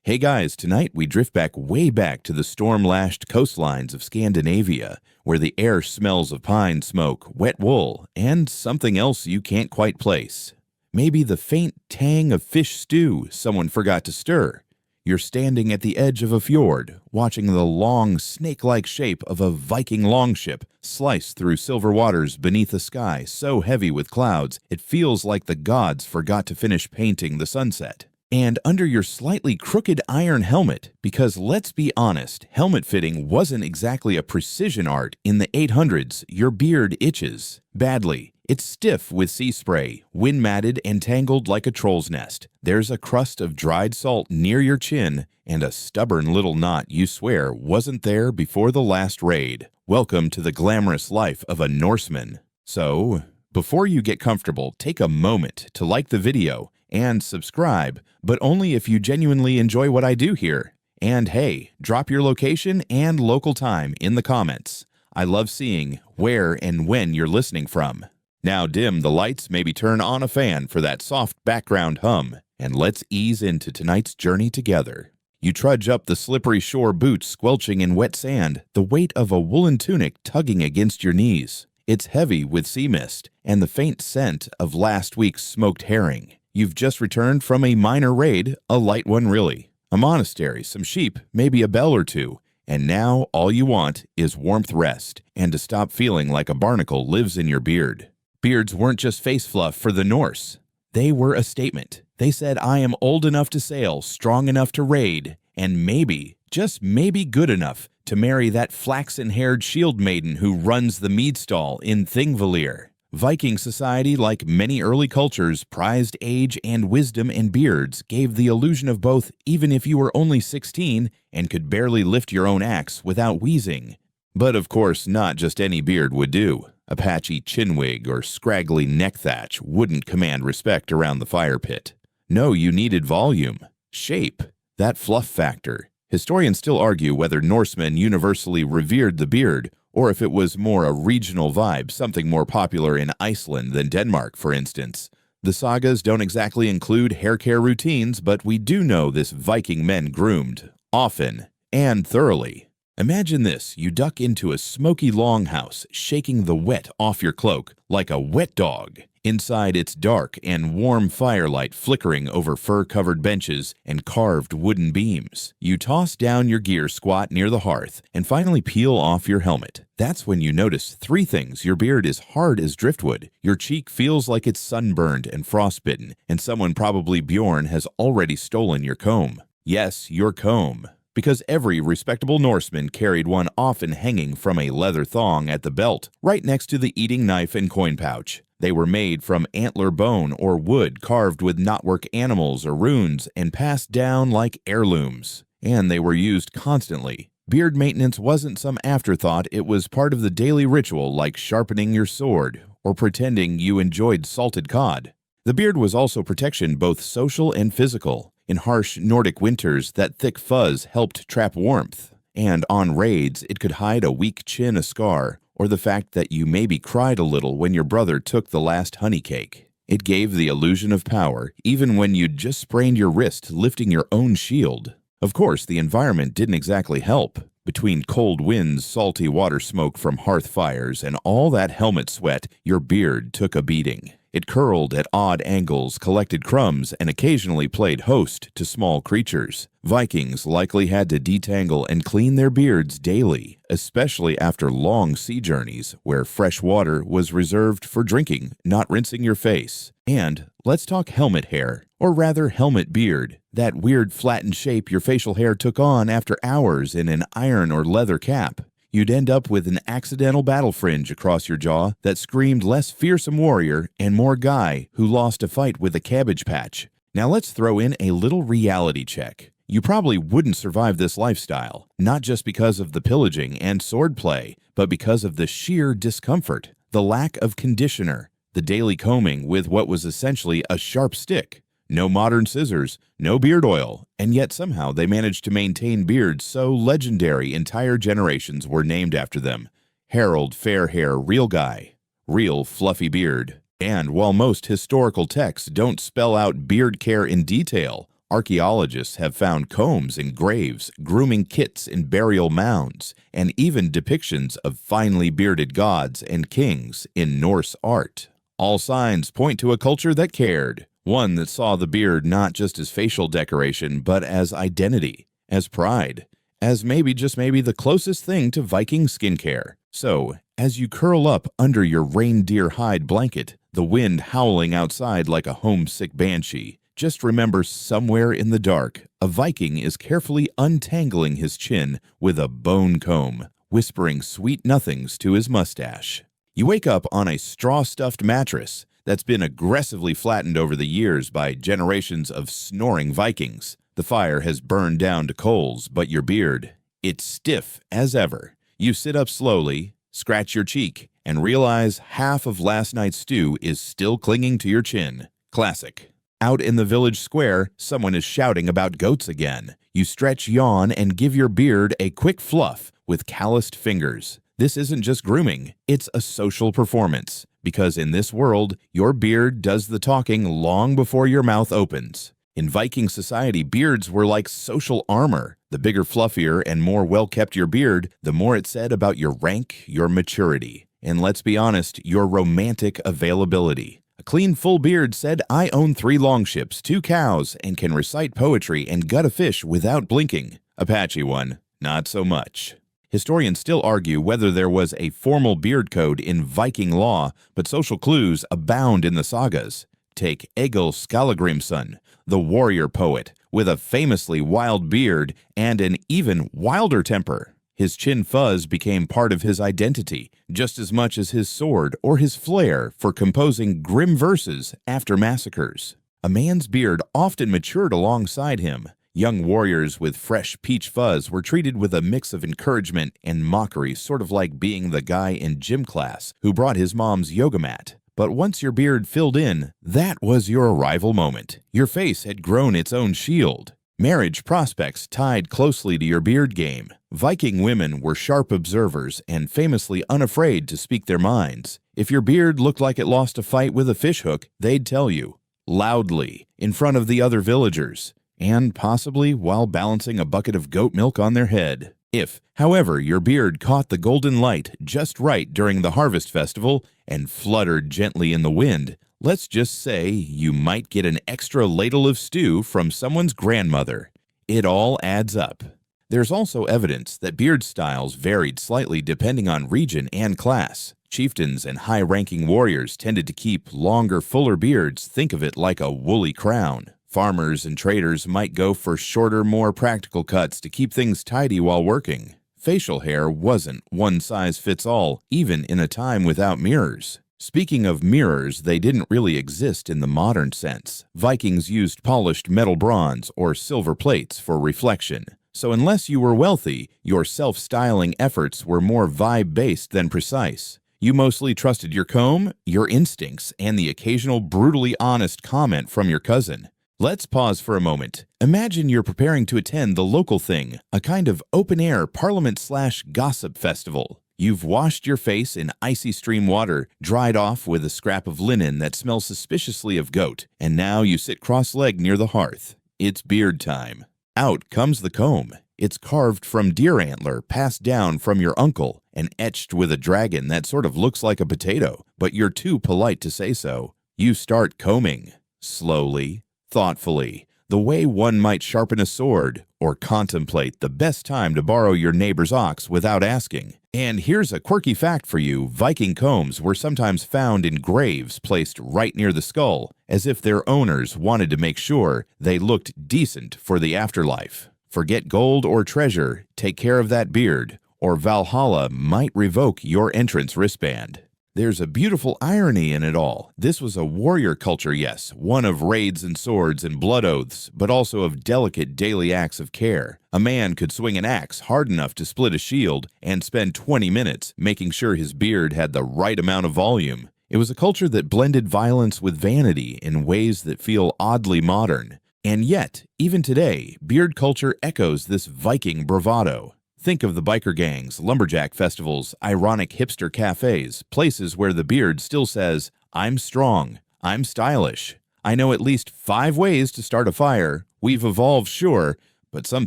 Hey guys, tonight we drift way back to the storm-lashed coastlines of Scandinavia, where the air smells of pine smoke, wet wool, and something else you can't quite place. Maybe the faint tang of fish stew someone forgot to stir. You're standing at the edge of a fjord, watching the long, snake-like shape of a Viking longship slice through silver waters beneath a sky so heavy with clouds it feels like the gods forgot to finish painting the sunset. And under your slightly crooked iron helmet, because let's be honest, helmet fitting wasn't exactly a precision art in the 800s, your beard itches badly. It's stiff with sea spray, wind-matted and tangled like a troll's nest. There's a crust of dried salt near your chin and a stubborn little knot you swear wasn't there before the last raid. Welcome to the glamorous life of a Norseman. So, before you get comfortable, take a moment to like the video and subscribe, but only if you genuinely enjoy what I do here. And hey, drop your location and local time in the comments. I love seeing where and when you're listening from. Now dim the lights, maybe turn on a fan for that soft background hum, and let's ease into tonight's journey together. You trudge up the slippery shore, boots squelching in wet sand, the weight of a woolen tunic tugging against your knees. It's heavy with sea mist and the faint scent of last week's smoked herring. You've just returned from a minor raid, a light one really. A monastery, some sheep, maybe a bell or two. And now all you want is warmth, rest, and to stop feeling like a barnacle lives in your beard. Beards weren't just face fluff for the Norse. They were a statement. They said, I am old enough to sail, strong enough to raid, and maybe, just maybe good enough to marry that flaxen-haired shield maiden who runs the mead stall in Thingvellir. Viking society, like many early cultures, prized age and wisdom, and beards gave the illusion of both even if you were only 16 and could barely lift your own axe without wheezing. But of course, not just any beard would do. A patchy chinwig or scraggly neck thatch wouldn't command respect around the fire pit. No, you needed volume, shape, that fluff factor. Historians still argue whether Norsemen universally revered the beard, or if it was more a regional vibe, something more popular in Iceland than Denmark, for instance. The sagas don't exactly include hair care routines, but we do know this Viking men groomed, often and thoroughly. Imagine this, you duck into a smoky longhouse, shaking the wet off your cloak like a wet dog. Inside it's dark and warm firelight flickering over fur-covered benches and carved wooden beams. You toss down your gear squat near the hearth and finally peel off your helmet. That's when you notice three things. Your beard is hard as driftwood, your cheek feels like it's sunburned and frostbitten, and someone, probably Bjorn, has already stolen your comb. Yes, your comb. Because every respectable Norseman carried one, often hanging from a leather thong at the belt, right next to the eating knife and coin pouch. They were made from antler bone or wood carved with knotwork animals or runes and passed down like heirlooms. And they were used constantly. Beard maintenance wasn't some afterthought, it was part of the daily ritual, like sharpening your sword or pretending you enjoyed salted cod. The beard was also protection, both social and physical. In harsh Nordic winters, that thick fuzz helped trap warmth. And on raids, it could hide a weak chin, a scar, or the fact that you maybe cried a little when your brother took the last honey cake. It gave the illusion of power, even when you'd just sprained your wrist lifting your own shield. Of course, the environment didn't exactly help. Between cold winds, salty water smoke from hearth fires, and all that helmet sweat, your beard took a beating. It curled at odd angles, collected crumbs, and occasionally played host to small creatures. Vikings likely had to detangle and clean their beards daily, especially after long sea journeys where fresh water was reserved for drinking, not rinsing your face. And let's talk helmet hair, or rather helmet beard, that weird flattened shape your facial hair took on after hours in an iron or leather cap. You'd end up with an accidental battle fringe across your jaw that screamed less fearsome warrior and more guy who lost a fight with a cabbage patch. Now let's throw in a little reality check. You probably wouldn't survive this lifestyle, not just because of the pillaging and swordplay, but because of the sheer discomfort, the lack of conditioner, the daily combing with what was essentially a sharp stick. No modern scissors, no beard oil, and yet somehow they managed to maintain beards so legendary entire generations were named after them. Harold Fairhair Real Guy, real fluffy beard. And while most historical texts don't spell out beard care in detail, Archaeologists have found combs in graves, grooming kits in burial mounds, and even depictions of finely bearded gods and kings in Norse art. All signs point to a culture that cared, one that saw the beard not just as facial decoration, but as identity, as pride, as maybe just maybe the closest thing to Viking skincare. So, as you curl up under your reindeer hide blanket, the wind howling outside like a homesick banshee, just remember somewhere in the dark, a Viking is carefully untangling his chin with a bone comb, whispering sweet nothings to his mustache. You wake up on a straw-stuffed mattress that's been aggressively flattened over the years by generations of snoring Vikings. The fire has burned down to coals, but your beard, it's stiff as ever. You sit up slowly, scratch your cheek, and realize half of last night's stew is still clinging to your chin. Classic. Out in the village square, someone is shouting about goats again. You stretch, yawn, and give your beard a quick fluff with calloused fingers. This isn't just grooming, it's a social performance, because in this world, your beard does the talking long before your mouth opens. In Viking society, beards were like social armor. The bigger, fluffier, and more well-kept your beard, the more it said about your rank, your maturity, and let's be honest, your romantic availability. A clean, full beard said, I own 3 longships, 2 cows, and can recite poetry and gut a fish without blinking. A patchy one, not so much. Historians still argue whether there was a formal beard code in Viking law, but social clues abound in the sagas. Take Egil Skallagrimsson, the warrior poet, with a famously wild beard and an even wilder temper. His chin fuzz became part of his identity, just as much as his sword or his flair for composing grim verses after massacres. A man's beard often matured alongside him. Young warriors with fresh peach fuzz were treated with a mix of encouragement and mockery, sort of like being the guy in gym class who brought his mom's yoga mat. But once your beard filled in, that was your arrival moment. Your face had grown its own shield. Marriage prospects tied closely to your beard game. Viking women were sharp observers and famously unafraid to speak their minds. If your beard looked like it lost a fight with a fishhook, they'd tell you, loudly, in front of the other villagers, and possibly while balancing a bucket of goat milk on their head. If, however, your beard caught the golden light just right during the harvest festival and fluttered gently in the wind, let's just say you might get an extra ladle of stew from someone's grandmother. It all adds up. There's also evidence that beard styles varied slightly depending on region and class. Chieftains and high-ranking warriors tended to keep longer, fuller beards. Think of it like a woolly crown. Farmers and traders might go for shorter, more practical cuts to keep things tidy while working. Facial hair wasn't one size fits all, even in a time without mirrors. Speaking of mirrors, they didn't really exist in the modern sense. Vikings used polished metal bronze or silver plates for reflection. So unless you were wealthy, your self-styling efforts were more vibe-based than precise. You mostly trusted your comb, your instincts, and the occasional brutally honest comment from your cousin. Let's pause for a moment. Imagine you're preparing to attend the local thing, a kind of open-air parliament/gossip festival. You've washed your face in icy stream water, dried off with a scrap of linen that smells suspiciously of goat, and now you sit cross-legged near the hearth. It's beard time. Out comes the comb. It's carved from deer antler, passed down from your uncle, and etched with a dragon that sort of looks like a potato, but you're too polite to say so. You start combing. Slowly, thoughtfully, the way one might sharpen a sword, or contemplate the best time to borrow your neighbor's ox without asking. And here's a quirky fact for you. Viking combs were sometimes found in graves placed right near the skull, as if their owners wanted to make sure they looked decent for the afterlife. Forget gold or treasure, take care of that beard, or Valhalla might revoke your entrance wristband. There's a beautiful irony in it all. This was a warrior culture, yes, one of raids and swords and blood oaths, but also of delicate daily acts of care. A man could swing an axe hard enough to split a shield and spend 20 minutes making sure his beard had the right amount of volume. It was a culture that blended violence with vanity in ways that feel oddly modern. And yet, even today, beard culture echoes this Viking bravado. Think of the biker gangs, lumberjack festivals, ironic hipster cafes, places where the beard still says, I'm strong, I'm stylish, I know at least 5 ways to start a fire, We've evolved, sure, but some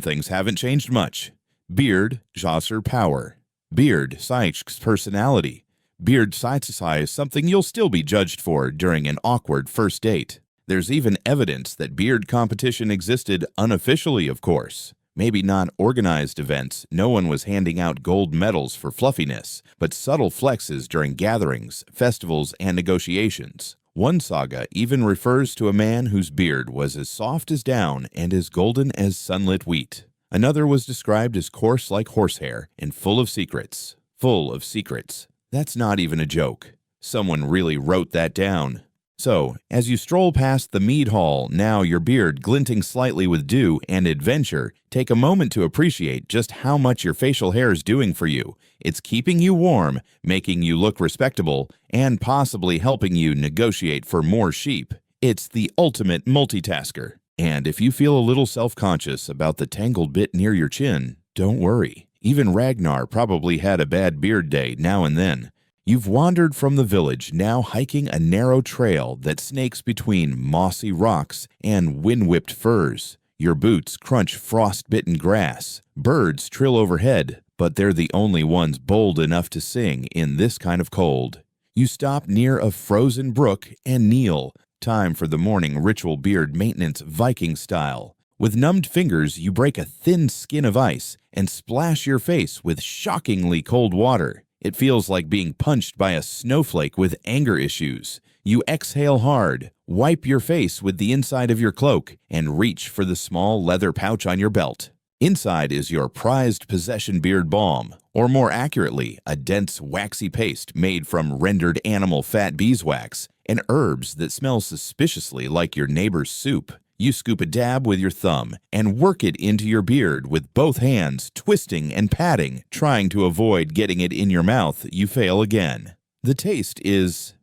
things haven't changed much. Beard, Josser power. Beard, Saich's personality. Beard size something you'll still be judged for during an awkward first date. There's even evidence that beard competition existed unofficially, of course. Maybe not organized events, no one was handing out gold medals for fluffiness, but subtle flexes during gatherings, festivals, and negotiations. One saga even refers to a man whose beard was as soft as down and as golden as sunlit wheat. Another was described as coarse like horsehair and full of secrets. Full of secrets. That's not even a joke. Someone really wrote that down. So, as you stroll past the mead hall, now your beard glinting slightly with dew and adventure, take a moment to appreciate just how much your facial hair is doing for you. It's keeping you warm, making you look respectable, and possibly helping you negotiate for more sheep. It's the ultimate multitasker. And if you feel a little self-conscious about the tangled bit near your chin, don't worry. Even Ragnar probably had a bad beard day now and then. You've wandered from the village, now hiking a narrow trail that snakes between mossy rocks and wind-whipped firs. Your boots crunch frost-bitten grass. Birds trill overhead, but they're the only ones bold enough to sing in this kind of cold. You stop near a frozen brook and kneel. Time for the morning ritual beard maintenance Viking style. With numbed fingers, you break a thin skin of ice and splash your face with shockingly cold water. It feels like being punched by a snowflake with anger issues. You exhale hard, wipe your face with the inside of your cloak, and reach for the small leather pouch on your belt. Inside is your prized possession beard balm, or more accurately, a dense waxy paste made from rendered animal fat beeswax and herbs that smell suspiciously like your neighbor's soup. You scoop a dab with your thumb and work it into your beard with both hands, twisting and patting, trying to avoid getting it in your mouth. You fail again. The taste is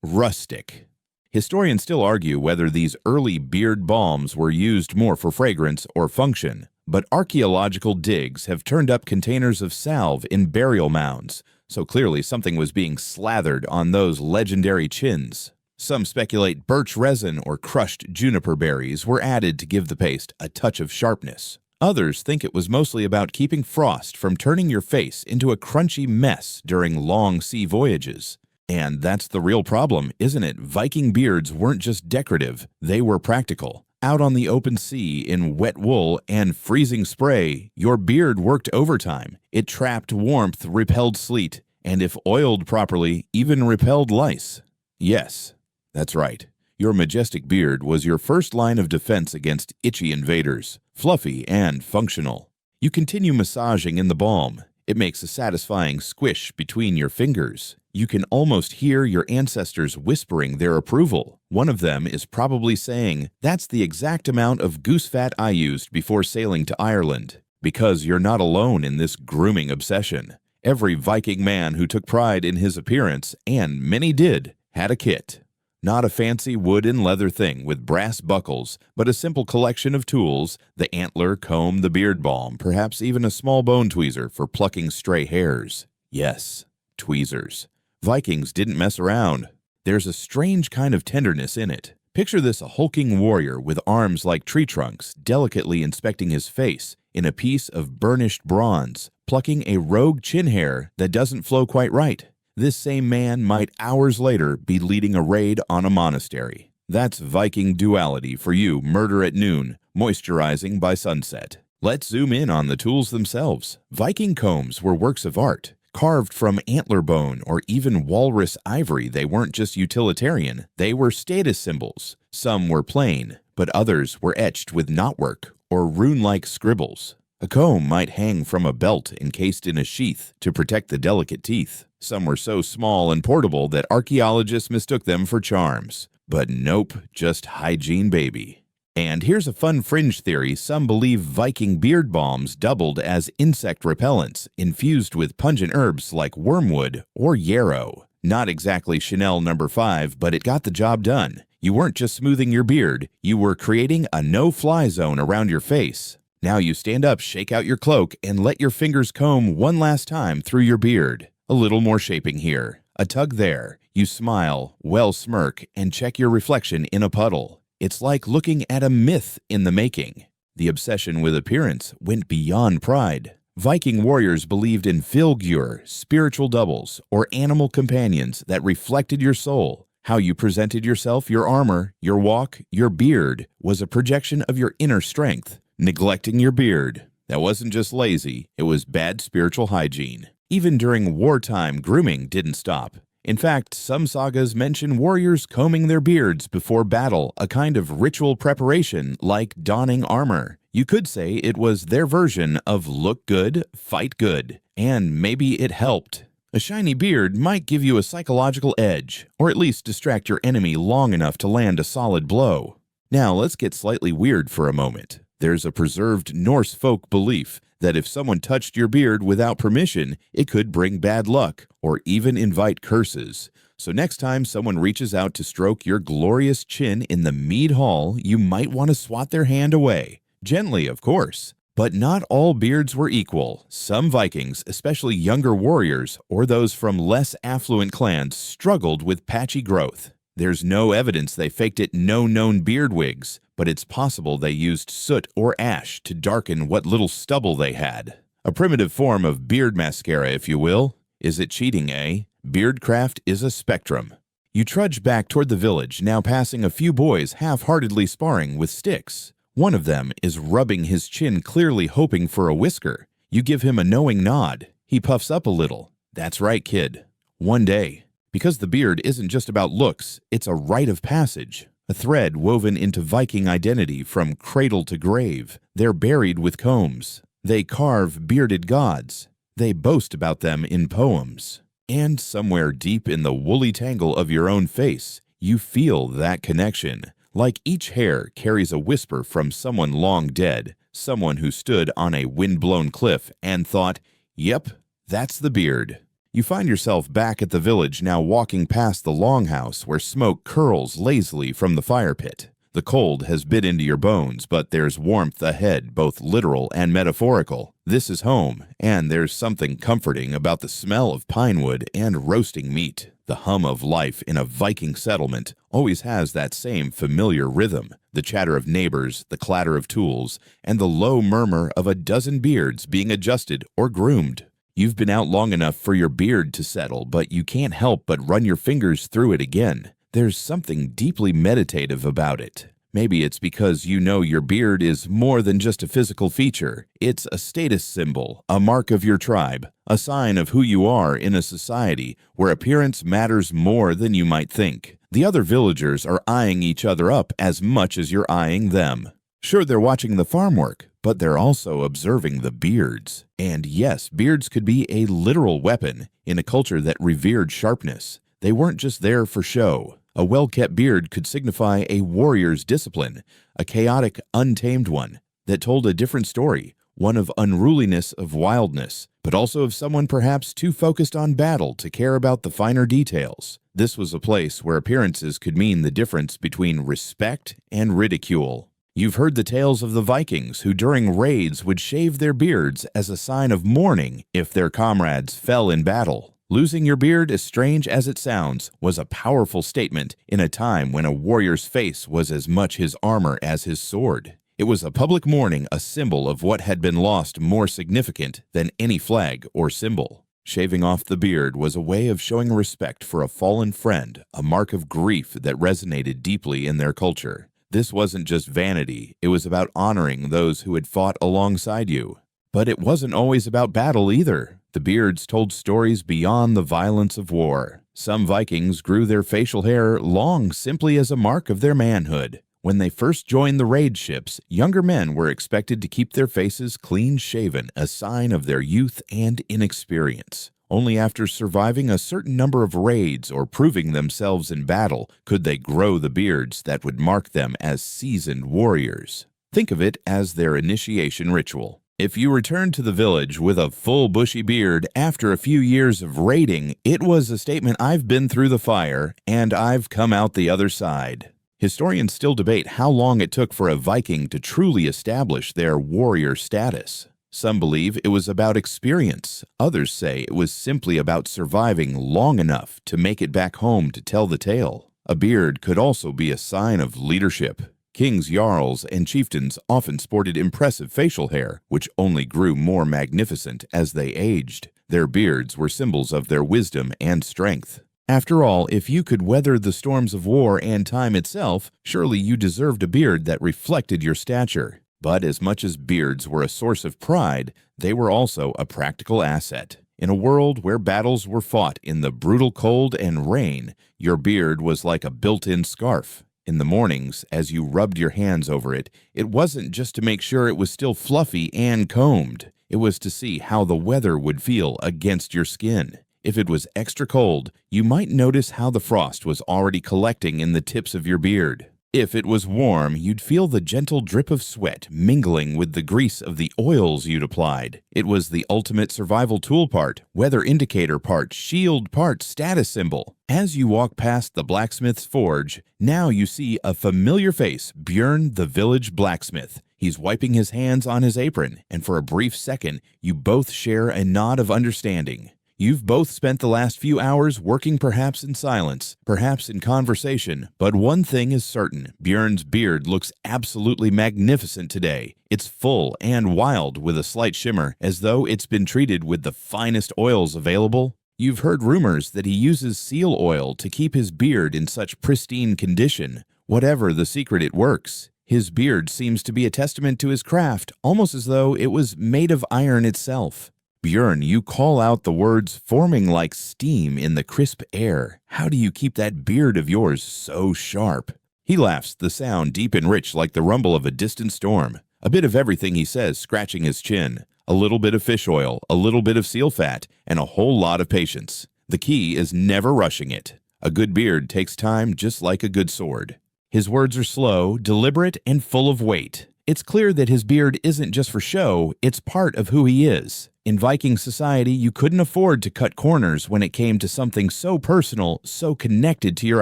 rustic. Historians still argue whether these early beard balms were used more for fragrance or function, but archaeological digs have turned up containers of salve in burial mounds, so clearly something was being slathered on those legendary chins. Some speculate birch resin or crushed juniper berries were added to give the paste a touch of sharpness. Others think it was mostly about keeping frost from turning your face into a crunchy mess during long sea voyages. And that's the real problem, isn't it? Viking beards weren't just decorative, they were practical. Out on the open sea in wet wool and freezing spray, your beard worked overtime. It trapped warmth, repelled sleet, and if oiled properly, even repelled lice. Yes. That's right. Your majestic beard was your first line of defense against itchy invaders, fluffy and functional. You continue massaging in the balm. It makes a satisfying squish between your fingers. You can almost hear your ancestors whispering their approval. One of them is probably saying, "That's the exact amount of goose fat I used before sailing to Ireland." Because you're not alone in this grooming obsession. Every Viking man who took pride in his appearance, and many did, had a kit. Not a fancy wood and leather thing with brass buckles, but a simple collection of tools, the antler, comb, the beard balm, perhaps even a small bone tweezer for plucking stray hairs. Yes, tweezers. Vikings didn't mess around. There's a strange kind of tenderness in it. Picture this: a hulking warrior with arms like tree trunks, delicately inspecting his face in a piece of burnished bronze, plucking a rogue chin hair that doesn't flow quite right. This same man might hours later be leading a raid on a monastery. That's Viking duality for you, murder at noon, moisturizing by sunset. Let's zoom in on the tools themselves. Viking combs were works of art. Carved from antler bone or even walrus ivory, they weren't just utilitarian, they were status symbols. Some were plain, but others were etched with knotwork or rune-like scribbles. A comb might hang from a belt encased in a sheath to protect the delicate teeth. Some were so small and portable that archaeologists mistook them for charms. But nope, just hygiene, baby. And here's a fun fringe theory. Some believe Viking beard balms doubled as insect repellents, infused with pungent herbs like wormwood or yarrow. Not exactly Chanel No. 5, but it got the job done. You weren't just smoothing your beard, you were creating a no-fly zone around your face. Now you stand up, shake out your cloak, and let your fingers comb one last time through your beard. A little more shaping here, a tug there. You smile, well smirk, and check your reflection in a puddle. It's like looking at a myth in the making. The obsession with appearance went beyond pride. Viking warriors believed in fylgjur, spiritual doubles, or animal companions that reflected your soul. How you presented yourself, your armor, your walk, your beard was a projection of your inner strength. Neglecting your beard, that wasn't just lazy, it was bad spiritual hygiene. Even during wartime, grooming didn't stop. In fact, some sagas mention warriors combing their beards before battle, a kind of ritual preparation like donning armor. You could say it was their version of look good, fight good, and maybe it helped. A shiny beard might give you a psychological edge, or at least distract your enemy long enough to land a solid blow. Now let's get slightly weird for a moment. There's a preserved Norse folk belief that if someone touched your beard without permission, it could bring bad luck or even invite curses. So next time someone reaches out to stroke your glorious chin in the mead hall, you might want to swat their hand away. Gently, of course. But not all beards were equal. Some Vikings, especially younger warriors or those from less affluent clans, struggled with patchy growth. There's no evidence they faked it no known beard wigs, but it's possible they used soot or ash to darken what little stubble they had. A primitive form of beard mascara, if you will. Is it cheating, eh? Beardcraft is a spectrum. You trudge back toward the village, now passing a few boys half-heartedly sparring with sticks. One of them is rubbing his chin, clearly hoping for a whisker. You give him a knowing nod. He puffs up a little. That's right, kid. One day. Because the beard isn't just about looks, it's a rite of passage. A thread woven into Viking identity from cradle to grave. They're buried with combs. They carve bearded gods. They boast about them in poems. And somewhere deep in the woolly tangle of your own face, you feel that connection. Like each hair carries a whisper from someone long dead, someone who stood on a wind-blown cliff and thought, yep, that's the beard. You find yourself back at the village, now walking past the longhouse where smoke curls lazily from the fire pit. The cold has bit into your bones, but there's warmth ahead, both literal and metaphorical. This is home, and there's something comforting about the smell of pine wood and roasting meat. The hum of life in a Viking settlement always has that same familiar rhythm, the chatter of neighbors, the clatter of tools, and the low murmur of a dozen beards being adjusted or groomed. You've been out long enough for your beard to settle, but you can't help but run your fingers through it again. There's something deeply meditative about it. Maybe it's because you know your beard is more than just a physical feature. It's a status symbol, a mark of your tribe, a sign of who you are in a society where appearance matters more than you might think. The other villagers are eyeing each other up as much as you're eyeing them. Sure, they're watching the farm work, but they're also observing the beards. And yes, beards could be a literal weapon in a culture that revered sharpness. They weren't just there for show. A well-kept beard could signify a warrior's discipline, a chaotic, untamed one that told a different story, one of unruliness, of wildness, but also of someone perhaps too focused on battle to care about the finer details. This was a place where appearances could mean the difference between respect and ridicule. You've heard the tales of the Vikings who during raids would shave their beards as a sign of mourning if their comrades fell in battle. Losing your beard, as strange as it sounds, was a powerful statement in a time when a warrior's face was as much his armor as his sword. It was a public mourning, a symbol of what had been lost more significant than any flag or symbol. Shaving off the beard was a way of showing respect for a fallen friend, a mark of grief that resonated deeply in their culture. This wasn't just vanity, it was about honoring those who had fought alongside you. But it wasn't always about battle either. The beards told stories beyond the violence of war. Some Vikings grew their facial hair long simply as a mark of their manhood. When they first joined the raid ships, younger men were expected to keep their faces clean-shaven, a sign of their youth and inexperience. Only after surviving a certain number of raids or proving themselves in battle could they grow the beards that would mark them as seasoned warriors. Think of it as their initiation ritual. If you returned to the village with a full bushy beard after a few years of raiding, it was a statement: I've been through the fire and I've come out the other side. Historians still debate how long it took for a Viking to truly establish their warrior status. Some believe it was about experience. Others say it was simply about surviving long enough to make it back home to tell the tale. A beard could also be a sign of leadership. Kings, jarls, and chieftains often sported impressive facial hair, which only grew more magnificent as they aged. Their beards were symbols of their wisdom and strength. After all, if you could weather the storms of war and time itself, surely you deserved a beard that reflected your stature. But as much as beards were a source of pride, they were also a practical asset. In a world where battles were fought in the brutal cold and rain, your beard was like a built-in scarf. In the mornings, as you rubbed your hands over it, it wasn't just to make sure it was still fluffy and combed. It was to see how the weather would feel against your skin. If it was extra cold, you might notice how the frost was already collecting in the tips of your beard. If it was warm, you'd feel the gentle drip of sweat mingling with the grease of the oils you'd applied. It was the ultimate survival tool part, weather indicator part, shield part, status symbol. As you walk past the blacksmith's forge, now you see a familiar face, Björn the village blacksmith. He's wiping his hands on his apron, and for a brief second, you both share a nod of understanding. You've both spent the last few hours working perhaps in silence, perhaps in conversation, but one thing is certain, Björn's beard looks absolutely magnificent today. It's full and wild with a slight shimmer, as though it's been treated with the finest oils available. You've heard rumors that he uses seal oil to keep his beard in such pristine condition. Whatever the secret, it works. His beard seems to be a testament to his craft, almost as though it was made of iron itself. Björn, you call out the words forming like steam in the crisp air. How do you keep that beard of yours so sharp? He laughs, the sound deep and rich like the rumble of a distant storm. A bit of everything he says scratching his chin. A little bit of fish oil, a little bit of seal fat, and a whole lot of patience. The key is never rushing it. A good beard takes time just like a good sword. His words are slow, deliberate, and full of weight. It's clear that his beard isn't just for show, it's part of who he is. In Viking society, you couldn't afford to cut corners when it came to something so personal, so connected to your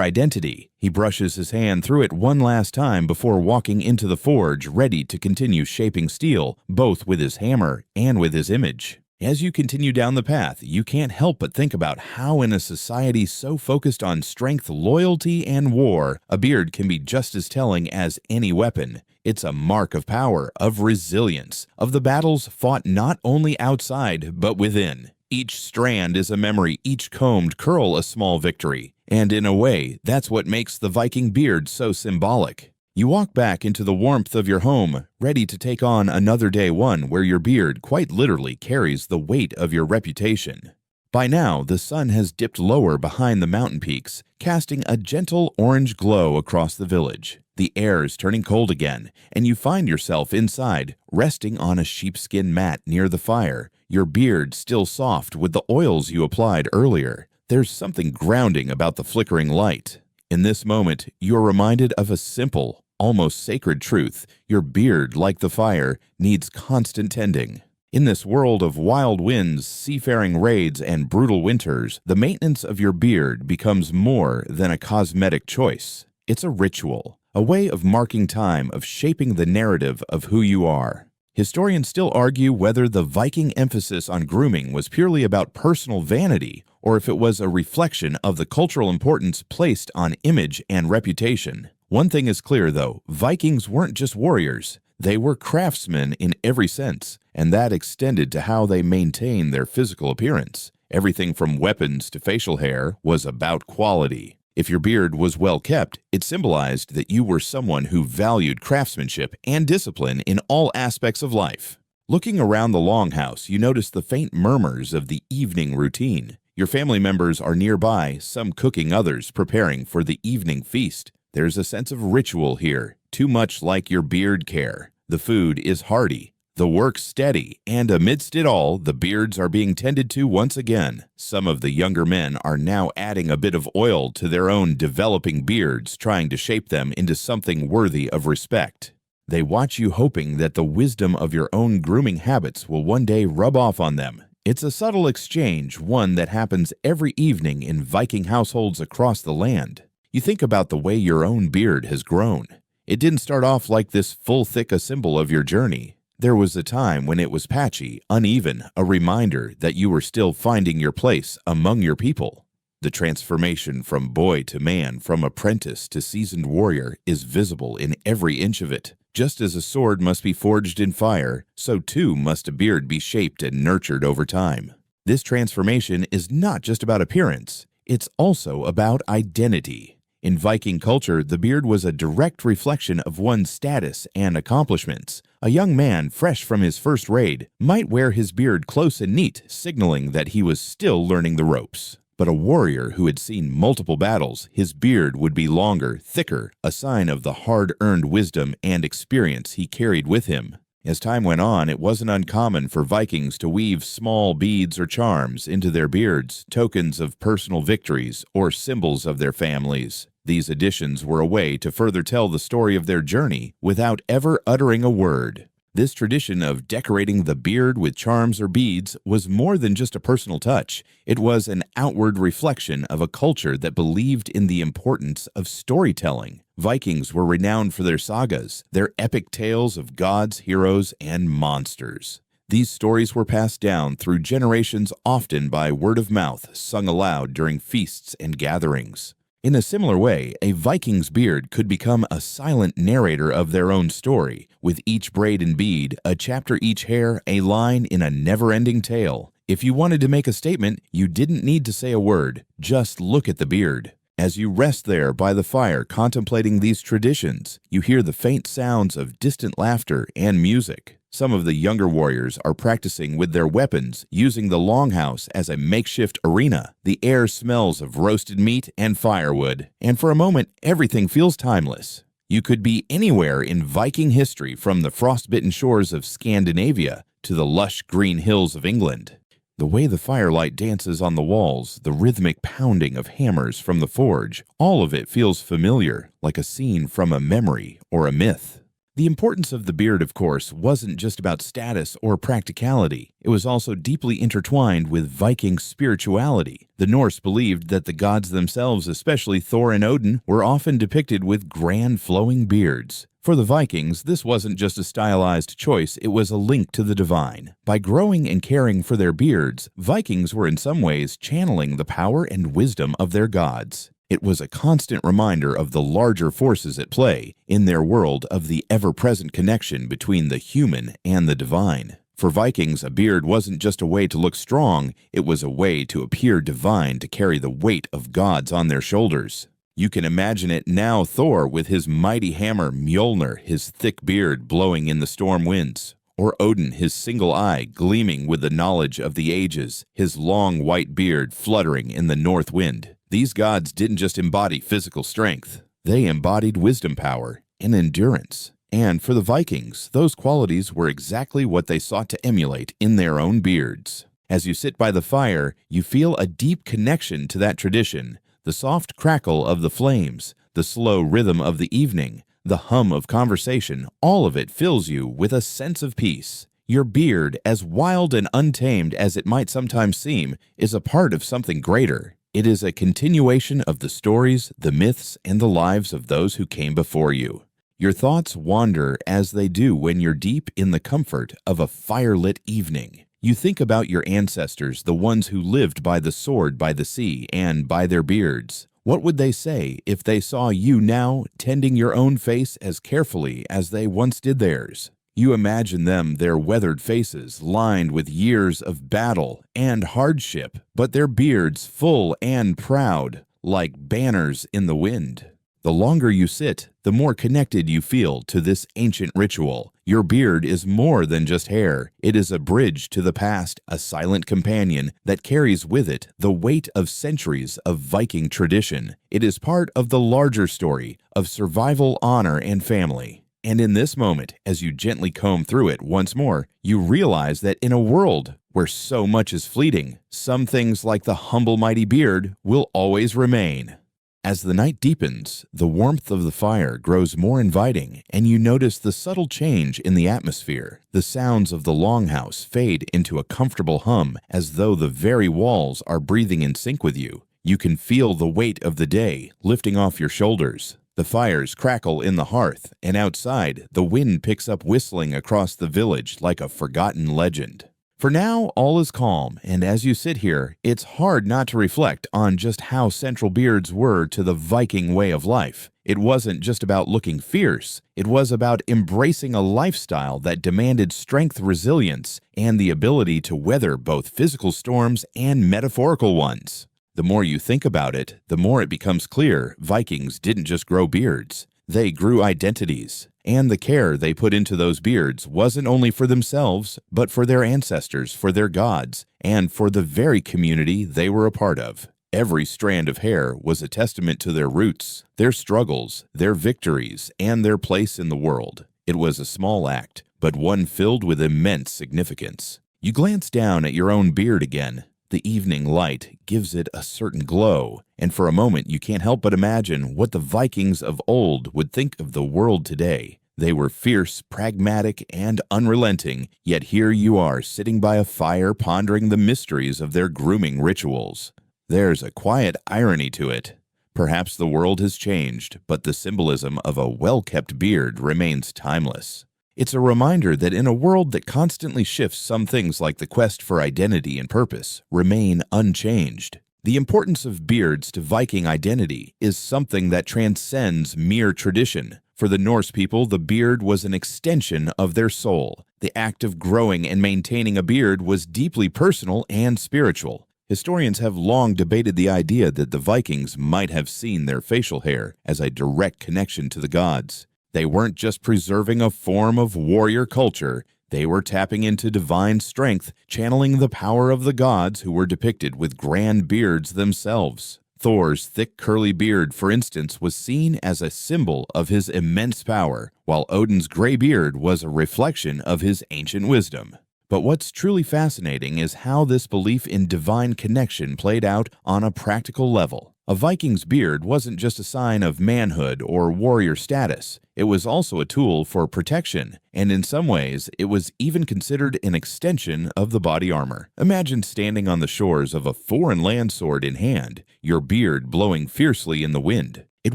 identity. He brushes his hand through it one last time before walking into the forge, ready to continue shaping steel, both with his hammer and with his image. As you continue down the path, you can't help but think about how in a society so focused on strength, loyalty, and war, a beard can be just as telling as any weapon. It's a mark of power, of resilience, of the battles fought not only outside, but within. Each strand is a memory, each combed curl a small victory. And in a way, that's what makes the Viking beard so symbolic. You walk back into the warmth of your home, ready to take on another day one where your beard quite literally carries the weight of your reputation. By now, the sun has dipped lower behind the mountain peaks, casting a gentle orange glow across the village. The air is turning cold again, and you find yourself inside, resting on a sheepskin mat near the fire, your beard still soft with the oils you applied earlier. There's something grounding about the flickering light. In this moment, you are reminded of a simple, almost sacred truth. Your beard, like the fire, needs constant tending. In this world of wild winds, seafaring raids, and brutal winters, the maintenance of your beard becomes more than a cosmetic choice. It's a ritual, a way of marking time, of shaping the narrative of who you are. Historians still argue whether the Viking emphasis on grooming was purely about personal vanity or if it was a reflection of the cultural importance placed on image and reputation. One thing is clear, though, Vikings weren't just warriors. They were craftsmen in every sense, and that extended to how they maintained their physical appearance. Everything from weapons to facial hair was about quality. If your beard was well kept, it symbolized that you were someone who valued craftsmanship and discipline in all aspects of life. Looking around the longhouse, you notice the faint murmurs of the evening routine. Your family members are nearby, some cooking, others preparing for the evening feast. There's a sense of ritual here, too much like your beard care. The food is hearty, the work steady, and amidst it all, the beards are being tended to once again. Some of the younger men are now adding a bit of oil to their own developing beards, trying to shape them into something worthy of respect. They watch you hoping that the wisdom of your own grooming habits will one day rub off on them. It's a subtle exchange, one that happens every evening in Viking households across the land. You think about the way your own beard has grown. It didn't start off like this full, thick a symbol of your journey. There was a time when it was patchy, uneven, a reminder that you were still finding your place among your people. The transformation from boy to man, from apprentice to seasoned warrior, is visible in every inch of it. Just as a sword must be forged in fire, so too must a beard be shaped and nurtured over time. This transformation is not just about appearance, it's also about identity. In Viking culture, the beard was a direct reflection of one's status and accomplishments. A young man fresh from his first raid might wear his beard close and neat, signaling that he was still learning the ropes. But a warrior who had seen multiple battles, his beard would be longer, thicker, a sign of the hard-earned wisdom and experience he carried with him. As time went on, it wasn't uncommon for Vikings to weave small beads or charms into their beards, tokens of personal victories or symbols of their families. These additions were a way to further tell the story of their journey without ever uttering a word. This tradition of decorating the beard with charms or beads was more than just a personal touch. It was an outward reflection of a culture that believed in the importance of storytelling. Vikings were renowned for their sagas, their epic tales of gods, heroes, and monsters. These stories were passed down through generations, often by word of mouth, sung aloud during feasts and gatherings. In a similar way, a Viking's beard could become a silent narrator of their own story, with each braid and bead, a chapter each hair, a line in a never-ending tale. If you wanted to make a statement, you didn't need to say a word, just look at the beard. As you rest there by the fire contemplating these traditions, you hear the faint sounds of distant laughter and music. Some of the younger warriors are practicing with their weapons, using the longhouse as a makeshift arena. The air smells of roasted meat and firewood, and for a moment, everything feels timeless. You could be anywhere in Viking history, from the frostbitten shores of Scandinavia to the lush green hills of England. The way the firelight dances on the walls, the rhythmic pounding of hammers from the forge, all of it feels familiar, like a scene from a memory or a myth. The importance of the beard, of course, wasn't just about status or practicality. It was also deeply intertwined with Viking spirituality. The Norse believed that the gods themselves, especially Thor and Odin, were often depicted with grand flowing beards. For the Vikings, this wasn't just a stylized choice, it was a link to the divine. By growing and caring for their beards, Vikings were in some ways channeling the power and wisdom of their gods. It was a constant reminder of the larger forces at play in their world, of the ever-present connection between the human and the divine. For Vikings, a beard wasn't just a way to look strong, it was a way to appear divine, to carry the weight of gods on their shoulders. You can imagine it now: Thor with his mighty hammer, Mjolnir, his thick beard blowing in the storm winds. Or Odin, his single eye gleaming with the knowledge of the ages, his long white beard fluttering in the north wind. These gods didn't just embody physical strength, they embodied wisdom, power, and endurance. And for the Vikings, those qualities were exactly what they sought to emulate in their own beards. As you sit by the fire, you feel a deep connection to that tradition, the soft crackle of the flames, the slow rhythm of the evening, the hum of conversation, all of it fills you with a sense of peace. Your beard, as wild and untamed as it might sometimes seem, is a part of something greater. It is a continuation of the stories, the myths, and the lives of those who came before you. Your thoughts wander as they do when you're deep in the comfort of a firelit evening. You think about your ancestors, the ones who lived by the sword by the sea and by their beards. What would they say if they saw you now tending your own face as carefully as they once did theirs? You imagine them, their weathered faces lined with years of battle and hardship, but their beards full and proud, like banners in the wind. The longer you sit, the more connected you feel to this ancient ritual. Your beard is more than just hair. It is a bridge to the past, a silent companion that carries with it the weight of centuries of Viking tradition. It is part of the larger story of survival, honor, and family. And in this moment, as you gently comb through it once more, you realize that in a world where so much is fleeting, some things like the humble mighty beard will always remain. As the night deepens, the warmth of the fire grows more inviting, and you notice the subtle change in the atmosphere. The sounds of the longhouse fade into a comfortable hum, as though the very walls are breathing in sync with you. You can feel the weight of the day lifting off your shoulders. The fires crackle in the hearth, and outside, the wind picks up whistling across the village like a forgotten legend. For now, all is calm, and as you sit here, it's hard not to reflect on just how central beards were to the Viking way of life. It wasn't just about looking fierce, it was about embracing a lifestyle that demanded strength, resilience, and the ability to weather both physical storms and metaphorical ones. The more you think about it, the more it becomes clear Vikings didn't just grow beards. They grew identities, and the care they put into those beards wasn't only for themselves, but for their ancestors, for their gods, and for the very community they were a part of. Every strand of hair was a testament to their roots, their struggles, their victories, and their place in the world. It was a small act, but one filled with immense significance. You glance down at your own beard again. The evening light gives it a certain glow, and for a moment you can't help but imagine what the Vikings of old would think of the world today. They were fierce, pragmatic, and unrelenting, yet here you are sitting by a fire pondering the mysteries of their grooming rituals. There's a quiet irony to it. Perhaps the world has changed, but the symbolism of a well-kept beard remains timeless. It's a reminder that in a world that constantly shifts, some things like the quest for identity and purpose remain unchanged. The importance of beards to Viking identity is something that transcends mere tradition. For the Norse people, the beard was an extension of their soul. The act of growing and maintaining a beard was deeply personal and spiritual. Historians have long debated the idea that the Vikings might have seen their facial hair as a direct connection to the gods. They weren't just preserving a form of warrior culture, they were tapping into divine strength, channeling the power of the gods who were depicted with grand beards themselves. Thor's thick curly beard, for instance, was seen as a symbol of his immense power, while Odin's gray beard was a reflection of his ancient wisdom. But what's truly fascinating is how this belief in divine connection played out on a practical level. A Viking's beard wasn't just a sign of manhood or warrior status. It was also a tool for protection, and in some ways, it was even considered an extension of the body armor. Imagine standing on the shores of a foreign land sword in hand, your beard blowing fiercely in the wind. It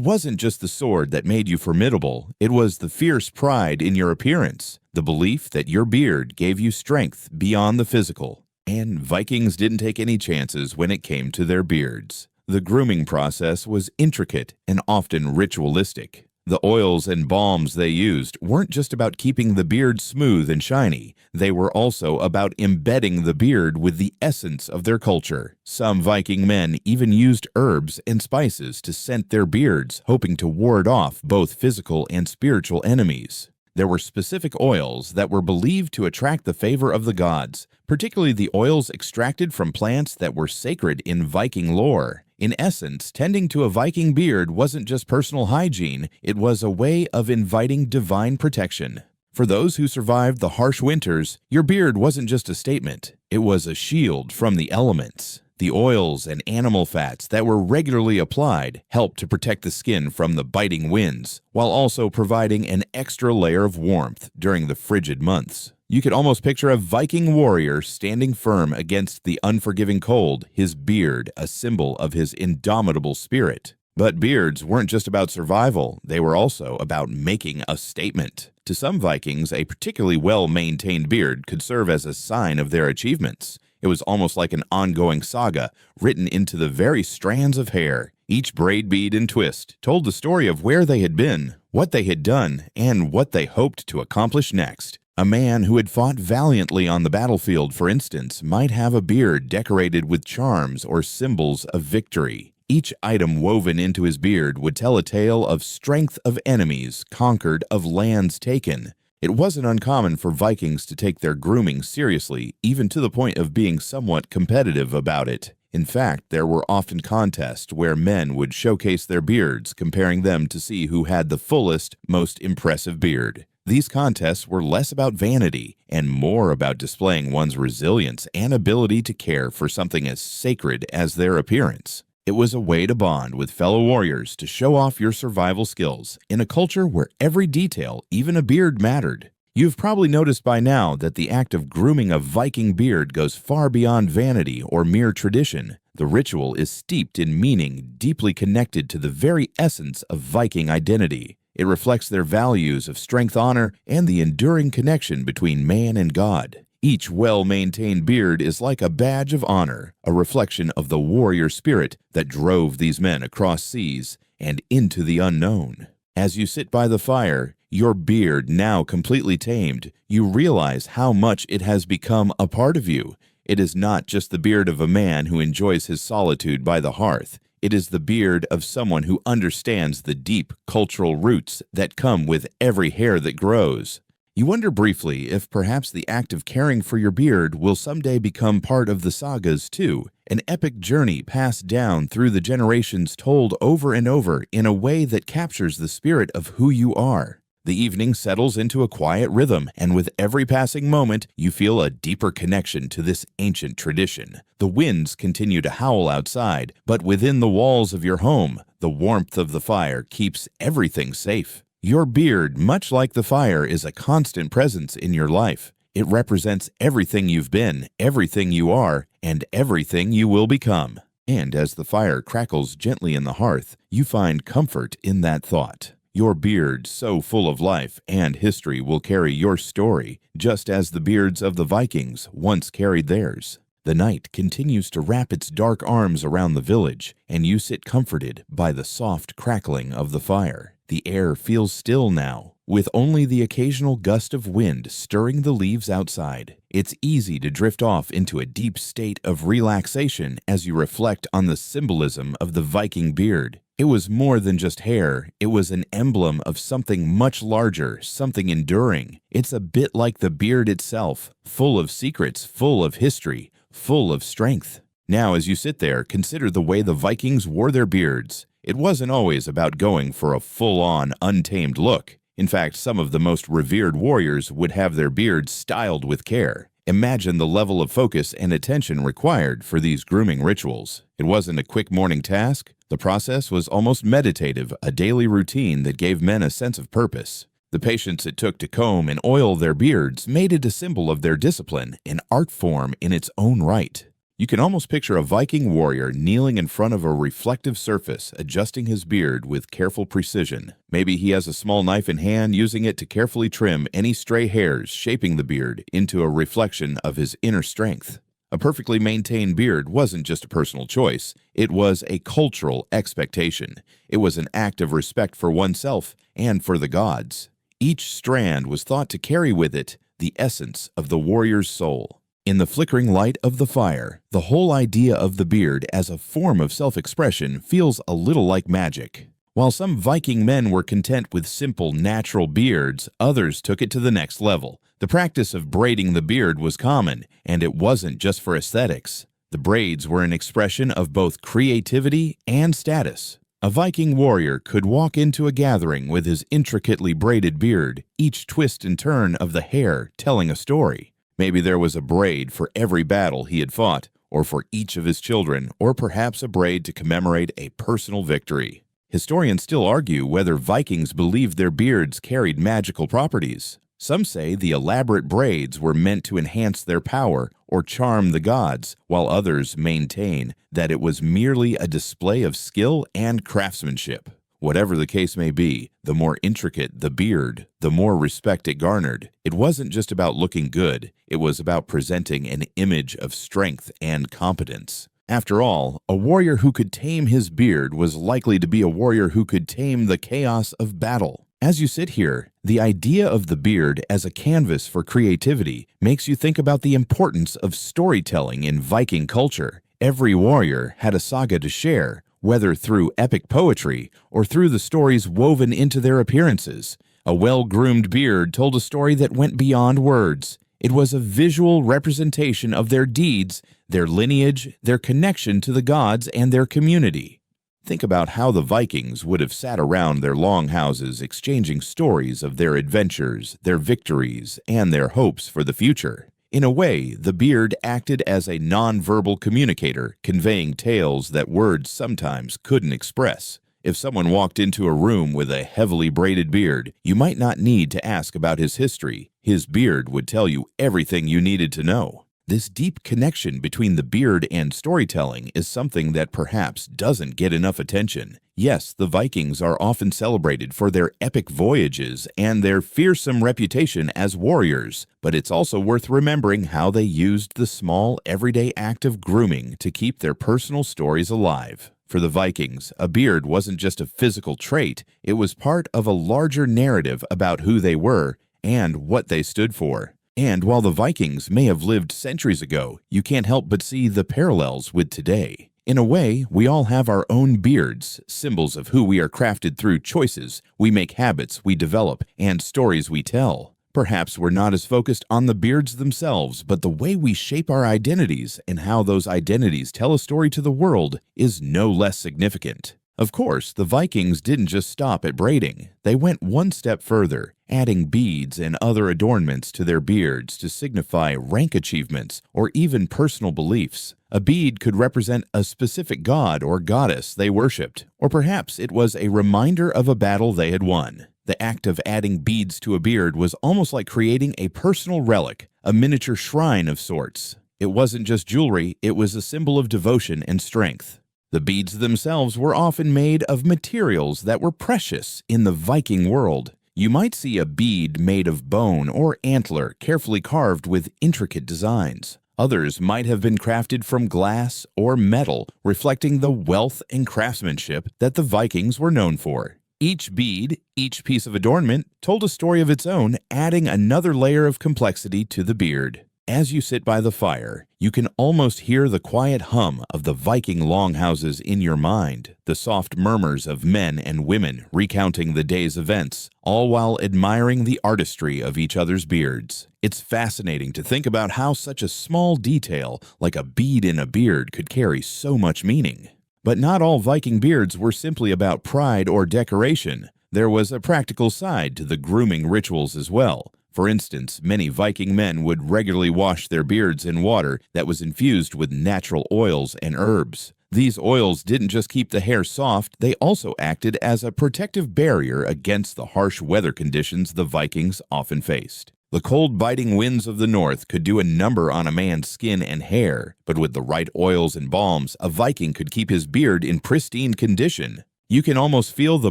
wasn't just the sword that made you formidable, it was the fierce pride in your appearance, the belief that your beard gave you strength beyond the physical. And Vikings didn't take any chances when it came to their beards. The grooming process was intricate and often ritualistic. The oils and balms they used weren't just about keeping the beard smooth and shiny, they were also about embedding the beard with the essence of their culture. Some Viking men even used herbs and spices to scent their beards, hoping to ward off both physical and spiritual enemies. There were specific oils that were believed to attract the favor of the gods, particularly the oils extracted from plants that were sacred in Viking lore. In essence, tending to a Viking beard wasn't just personal hygiene, it was a way of inviting divine protection. For those who survived the harsh winters, your beard wasn't just a statement, it was a shield from the elements. The oils and animal fats that were regularly applied helped to protect the skin from the biting winds, while also providing an extra layer of warmth during the frigid months. You could almost picture a Viking warrior standing firm against the unforgiving cold, his beard a symbol of his indomitable spirit. But beards weren't just about survival, they were also about making a statement. To some Vikings, a particularly well-maintained beard could serve as a sign of their achievements. It was almost like an ongoing saga, written into the very strands of hair. Each braid bead and twist told the story of where they had been, what they had done, and what they hoped to accomplish next. A man who had fought valiantly on the battlefield, for instance, might have a beard decorated with charms or symbols of victory. Each item woven into his beard would tell a tale of strength of enemies conquered, of lands taken. It wasn't uncommon for Vikings to take their grooming seriously, even to the point of being somewhat competitive about it. In fact, there were often contests where men would showcase their beards, comparing them to see who had the fullest, most impressive beard. These contests were less about vanity and more about displaying one's resilience and ability to care for something as sacred as their appearance. It was a way to bond with fellow warriors, to show off your survival skills in a culture where every detail, even a beard, mattered. You've probably noticed by now that the act of grooming a Viking beard goes far beyond vanity or mere tradition. The ritual is steeped in meaning, deeply connected to the very essence of Viking identity. It reflects their values of strength, honor, and the enduring connection between man and God. Each well-maintained beard is like a badge of honor, a reflection of the warrior spirit that drove these men across seas and into the unknown. As you sit by the fire, your beard now completely tamed, you realize how much it has become a part of you. It is not just the beard of a man who enjoys his solitude by the hearth. It is the beard of someone who understands the deep cultural roots that come with every hair that grows. You wonder briefly if perhaps the act of caring for your beard will someday become part of the sagas too, an epic journey passed down through the generations, told over and over in a way that captures the spirit of who you are. The evening settles into a quiet rhythm, and with every passing moment, you feel a deeper connection to this ancient tradition. The winds continue to howl outside, but within the walls of your home, the warmth of the fire keeps everything safe. Your beard, much like the fire, is a constant presence in your life. It represents everything you've been, everything you are, and everything you will become. And as the fire crackles gently in the hearth, you find comfort in that thought. Your beard, so full of life and history, will carry your story, just as the beards of the Vikings once carried theirs. The night continues to wrap its dark arms around the village, and you sit comforted by the soft crackling of the fire. The air feels still now, with only the occasional gust of wind stirring the leaves outside. It's easy to drift off into a deep state of relaxation as you reflect on the symbolism of the Viking beard. It was more than just hair. It was an emblem of something much larger, something enduring. It's a bit like the beard itself, full of secrets, full of history, full of strength. Now, as you sit there, consider the way the Vikings wore their beards. It wasn't always about going for a full-on, untamed look. In fact, some of the most revered warriors would have their beards styled with care. Imagine the level of focus and attention required for these grooming rituals. It wasn't a quick morning task. The process was almost meditative, a daily routine that gave men a sense of purpose. The patience it took to comb and oil their beards made it a symbol of their discipline, an art form in its own right. You can almost picture a Viking warrior kneeling in front of a reflective surface, adjusting his beard with careful precision. Maybe he has a small knife in hand, using it to carefully trim any stray hairs, shaping the beard into a reflection of his inner strength. A perfectly maintained beard wasn't just a personal choice, it was a cultural expectation. It was an act of respect for oneself and for the gods. Each strand was thought to carry with it the essence of the warrior's soul. In the flickering light of the fire, the whole idea of the beard as a form of self-expression feels a little like magic. While some Viking men were content with simple, natural beards, others took it to the next level. The practice of braiding the beard was common, and it wasn't just for aesthetics. The braids were an expression of both creativity and status. A Viking warrior could walk into a gathering with his intricately braided beard, each twist and turn of the hair telling a story. Maybe there was a braid for every battle he had fought, or for each of his children, or perhaps a braid to commemorate a personal victory. Historians still argue whether Vikings believed their beards carried magical properties. Some say the elaborate braids were meant to enhance their power or charm the gods, while others maintain that it was merely a display of skill and craftsmanship. Whatever the case may be, the more intricate the beard, the more respect it garnered. It wasn't just about looking good, it was about presenting an image of strength and competence. After all, a warrior who could tame his beard was likely to be a warrior who could tame the chaos of battle. As you sit here, the idea of the beard as a canvas for creativity makes you think about the importance of storytelling in Viking culture. Every warrior had a saga to share, whether through epic poetry or through the stories woven into their appearances. A well-groomed beard told a story that went beyond words. It was a visual representation of their deeds, their lineage, their connection to the gods, and their community. Think about how the Vikings would have sat around their longhouses exchanging stories of their adventures, their victories, and their hopes for the future. In a way, the beard acted as a non-verbal communicator, conveying tales that words sometimes couldn't express. If someone walked into a room with a heavily braided beard, you might not need to ask about his history. His beard would tell you everything you needed to know. This deep connection between the beard and storytelling is something that perhaps doesn't get enough attention. Yes, the Vikings are often celebrated for their epic voyages and their fearsome reputation as warriors, but it's also worth remembering how they used the small, everyday act of grooming to keep their personal stories alive. For the Vikings, a beard wasn't just a physical trait, it was part of a larger narrative about who they were and what they stood for. And while the Vikings may have lived centuries ago, you can't help but see the parallels with today. In a way, we all have our own beards, symbols of who we are crafted through choices we make, habits we develop, and stories we tell. Perhaps we're not as focused on the beards themselves, but the way we shape our identities and how those identities tell a story to the world is no less significant. Of course, the Vikings didn't just stop at braiding. They went one step further, adding beads and other adornments to their beards to signify rank achievements or even personal beliefs. A bead could represent a specific god or goddess they worshipped, or perhaps it was a reminder of a battle they had won. The act of adding beads to a beard was almost like creating a personal relic, a miniature shrine of sorts. It wasn't just jewelry, it was a symbol of devotion and strength. The beads themselves were often made of materials that were precious in the Viking world. You might see a bead made of bone or antler carefully carved with intricate designs. Others might have been crafted from glass or metal, reflecting the wealth and craftsmanship that the Vikings were known for. Each bead, each piece of adornment, told a story of its own, adding another layer of complexity to the beard. As you sit by the fire, you can almost hear the quiet hum of the Viking longhouses in your mind, the soft murmurs of men and women recounting the day's events, all while admiring the artistry of each other's beards. It's fascinating to think about how such a small detail, like a bead in a beard, could carry so much meaning. But not all Viking beards were simply about pride or decoration. There was a practical side to the grooming rituals as well. For instance, many Viking men would regularly wash their beards in water that was infused with natural oils and herbs. These oils didn't just keep the hair soft, they also acted as a protective barrier against the harsh weather conditions the Vikings often faced. The cold, biting winds of the north could do a number on a man's skin and hair, but with the right oils and balms, a Viking could keep his beard in pristine condition. You can almost feel the